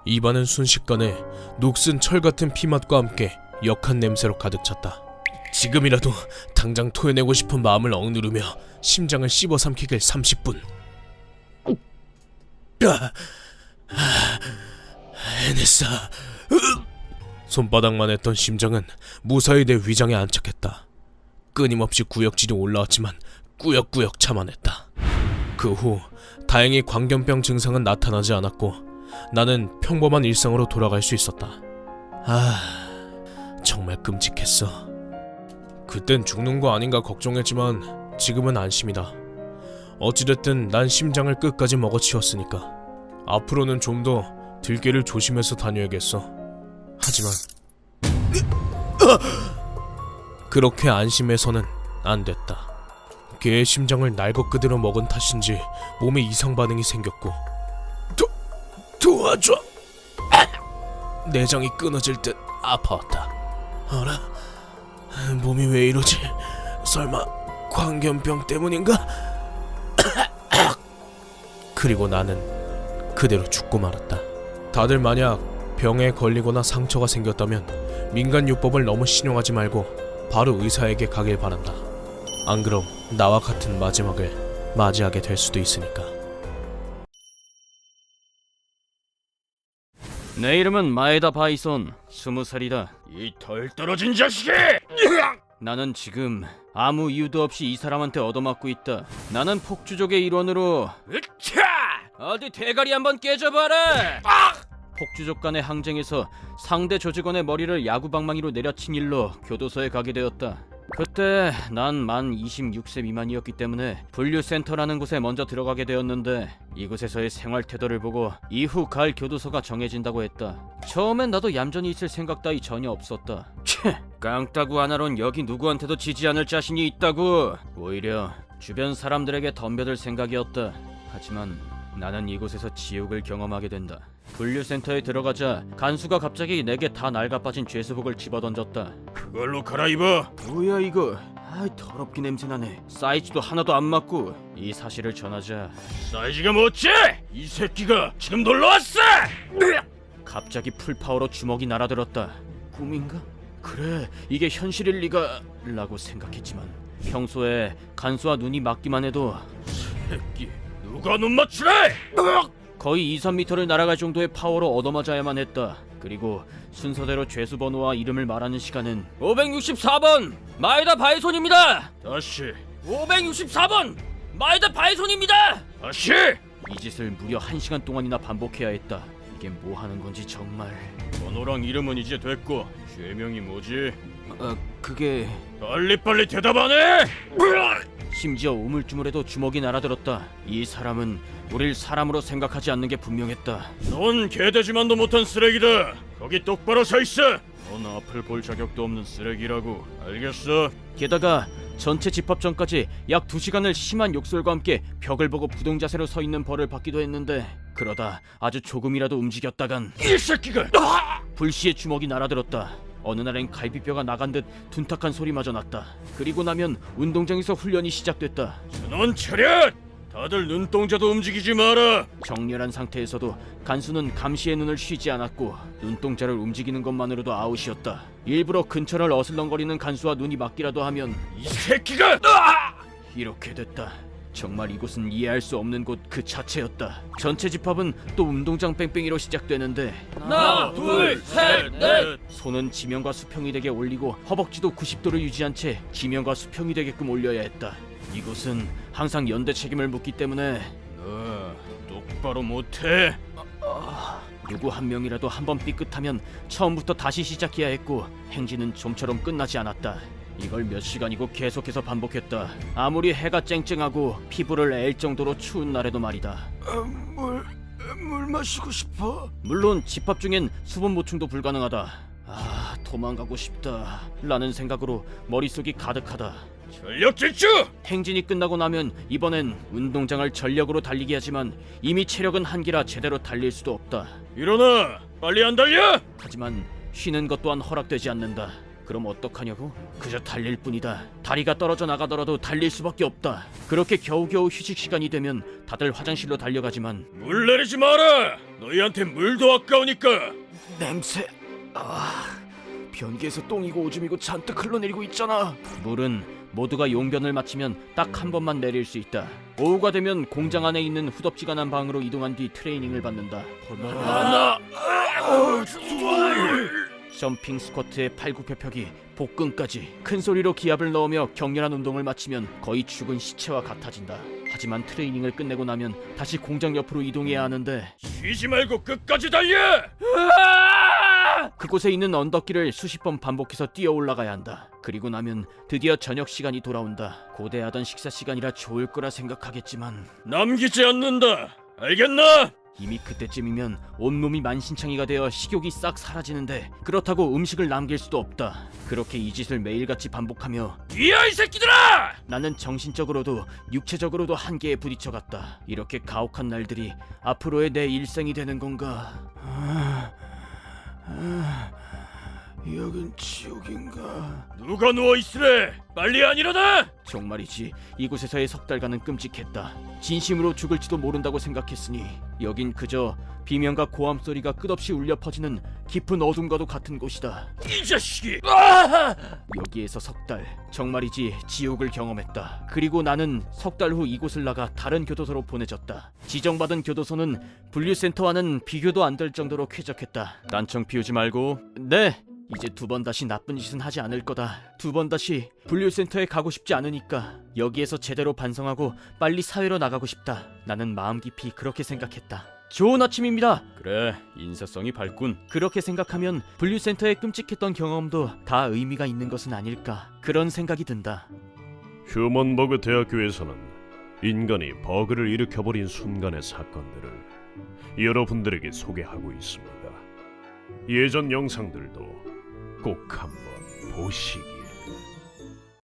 입안은 순식간에 녹슨 철 같은 피맛과 함께 역한 냄새로 가득 찼다. 지금이라도 당장 토해내고 싶은 마음을 억누르며 심장을 씹어 삼키길 30분. 해냈어. 손바닥만 했던 심장은 무사히 내 위장에 안착했다. 끊임없이 구역질이 올라왔지만 꾸역꾸역 참아냈다. 그 후 다행히 광견병 증상은 나타나지 않았고 나는 평범한 일상으로 돌아갈 수 있었다. 정말 끔찍했어. 그땐 죽는 거 아닌가 걱정했지만 지금은 안심이다. 어찌됐든 난 심장을 끝까지 먹어치웠으니까 앞으로는 좀 더 들개를 조심해서 다녀야겠어. 하지만 그렇게 안심해서는 안 됐다. 개의 심장을 날 것 그대로 먹은 탓인지 몸에 이상 반응이 생겼고 도와줘. 내장이 끊어질 듯 아파왔다. 어라? 몸이 왜 이러지? 설마 광견병 때문인가? 그리고 나는 그대로 죽고 말았다. 다들 만약 병에 걸리거나 상처가 생겼다면 민간요법을 너무 신용하지 말고 바로 의사에게 가길 바란다. 안 그럼 나와 같은 마지막을 맞이하게 될 수도 있으니까. 내 이름은 마에다 바이손, 20살이다. 이 덜 떨어진 자식이! 나는 지금 아무 이유도 없이 이 사람한테 얻어맞고 있다. 나는 폭주족의 일원으로 으차! 어디 대가리 한번 깨져봐라! 폭주족 간의 항쟁에서 상대 조직원의 머리를 야구방망이로 내려친 일로 교도소에 가게 되었다. 그때 난 만 26세 미만이었기 때문에 분류센터라는 곳에 먼저 들어가게 되었는데 이곳에서의 생활 태도를 보고 이후 갈 교도소가 정해진다고 했다. 처음엔 나도 얌전히 있을 생각 따위 전혀 없었다. 깡따구 하나론 여기 누구한테도 지지 않을 자신이 있다고. 오히려 주변 사람들에게 덤벼들 생각이었다. 하지만 나는 이곳에서 지옥을 경험하게 된다. 분류센터에 들어가자 간수가 갑자기 내게 다 낡아빠진 죄수복을 집어던졌다. 그걸로 갈아입어. 뭐야 이거? 더럽게 냄새나네. 사이즈도 하나도 안 맞고. 이 사실을 전하자 사이즈가 뭐지? 이 새끼가 지금 놀러왔어! 갑자기 풀파워로 주먹이 날아들었다. 꿈인가? 그래, 이게 현실일 리가 라고 생각했지만 평소에 간수와 눈이 맞기만 해도 새끼, 누가 눈 맞추래? 거의 2-3m를 날아갈 정도의 파워로 얻어맞아야만 했다. 그리고 순서대로 죄수 번호와 이름을 말하는 시간은 564번 마에다 바이손입니다. 다시 564번 마에다 바이손입니다. 다시! 이 짓을 무려 1시간 동안이나 반복해야 했다. 이게 뭐 하는 건지 정말. 번호랑 이름은 이제 됐고 죄명이 뭐지? 그게 빨리빨리 대답 안 해! 심지어 우물쭈물에도 주먹이 날아들었다. 이 사람은 우릴 사람으로 생각하지 않는 게 분명했다. 넌 개돼지만도 못한 쓰레기다. 거기 똑바로 서 있어. 넌 앞을 볼 자격도 없는 쓰레기라고. 알겠어? 게다가 전체 집합 전까지 약 2시간을 심한 욕설과 함께 벽을 보고 부동 자세로 서 있는 벌을 받기도 했는데 그러다 아주 조금이라도 움직였다간 이 새끼가! 불시에 주먹이 날아들었다. 어느 날엔 갈비뼈가 나간 듯 둔탁한 소리마저 났다. 그리고 나면 운동장에서 훈련이 시작됐다. 전원 차렷! 다들 눈동자도 움직이지 마라. 정렬한 상태에서도 간수는 감시의 눈을 쉬지 않았고 눈동자를 움직이는 것만으로도 아웃이었다. 일부러 근처를 어슬렁거리는 간수와 눈이 맞기라도 하면 이 새끼가! 이렇게 됐다. 정말 이곳은 이해할 수 없는 곳 그 자체였다. 전체 집합은 또 운동장 뺑뺑이로 시작되는데 하나, 둘, 셋, 넷. 손은 지면과 수평이 되게 올리고 허벅지도 90도를 유지한 채 지면과 수평이 되게끔 올려야 했다. 이곳은 항상 연대 책임을 묻기 때문에 똑바로 못해. 누구 한 명이라도 한번 삐끗하면 처음부터 다시 시작해야 했고 행진은 좀처럼 끝나지 않았다. 이걸 몇 시간이고 계속해서 반복했다. 아무리 해가 쨍쨍하고 피부를 앨 정도로 추운 날에도 말이다. 물 마시고 싶어. 물론 집합 중엔 수분 보충도 불가능하다. 도망가고 싶다 라는 생각으로 머릿속이 가득하다. 전력 질주! 행진이 끝나고 나면 이번엔 운동장을 전력으로 달리게 하지만 이미 체력은 한계라 제대로 달릴 수도 없다. 일어나! 빨리 안 달려! 하지만 쉬는 것 또한 허락되지 않는다. 그럼 어떡하냐고? 그저 달릴 뿐이다. 다리가 떨어져 나가더라도 달릴 수밖에 없다. 그렇게 겨우겨우 휴식 시간이 되면 다들 화장실로 달려가지만 물 내리지 마라! 너희한테 물도 아까우니까! 냄새. 변기에서 똥이고 오줌이고 잔뜩 흘러내리고 있잖아. 물은 모두가 용변을 마치면 딱 한 번만 내릴 수 있다. 오후가 되면 공장 안에 있는 후덥지근한 방으로 이동한 뒤 트레이닝을 받는다. 점핑 스쿼트에 팔굽혀펴기, 복근까지 큰 소리로 기합을 넣으며 격렬한 운동을 마치면 거의 죽은 시체와 같아진다. 하지만 트레이닝을 끝내고 나면 다시 공장 옆으로 이동해야 하는데 쉬지 말고 끝까지 달려! 그곳에 있는 언덕길을 수십 번 반복해서 뛰어 올라가야 한다. 그리고 나면 드디어 저녁 시간이 돌아온다. 고대하던 식사 시간이라 좋을 거라 생각하겠지만 남기지 않는다! 알겠나? 이미 그때쯤이면 온몸이 만신창이가 되어 식욕이 싹 사라지는데 그렇다고 음식을 남길 수도 없다. 그렇게 이 짓을 매일같이 반복하며 뛰어 이 새끼들아! 나는 정신적으로도 육체적으로도 한계에 부딪혀갔다. 이렇게 가혹한 날들이 앞으로의 내 일생이 되는 건가? 여긴 지옥인가? 누가 누워있으래! 빨리 안 일어나! 정말이지 이곳에서의 석 달간은 끔찍했다. 진심으로 죽을지도 모른다고 생각했으니 여긴 그저 비명과 고함 소리가 끝없이 울려 퍼지는 깊은 어둠과도 같은 곳이다. 이 자식이! 여기에서 석 달, 정말이지 지옥을 경험했다. 그리고 나는 석 달 후 이곳을 나가 다른 교도소로 보내졌다. 지정받은 교도소는 분류센터와는 비교도 안 될 정도로 쾌적했다. 딴청 피우지 말고. 네! 이제 두 번 다시 나쁜 짓은 하지 않을 거다. 두 번 다시 분류센터에 가고 싶지 않으니까 여기에서 제대로 반성하고 빨리 사회로 나가고 싶다. 나는 마음 깊이 그렇게 생각했다. 좋은 아침입니다. 그래, 인사성이 밝군. 그렇게 생각하면 분류센터의 끔찍했던 경험도 다 의미가 있는 것은 아닐까. 그런 생각이 든다. 휴먼버그 대학교에서는 인간이 버그를 일으켜버린 순간의 사건들을 여러분들에게 소개하고 있습니다. 예전 영상들도 꼭 한번 보시기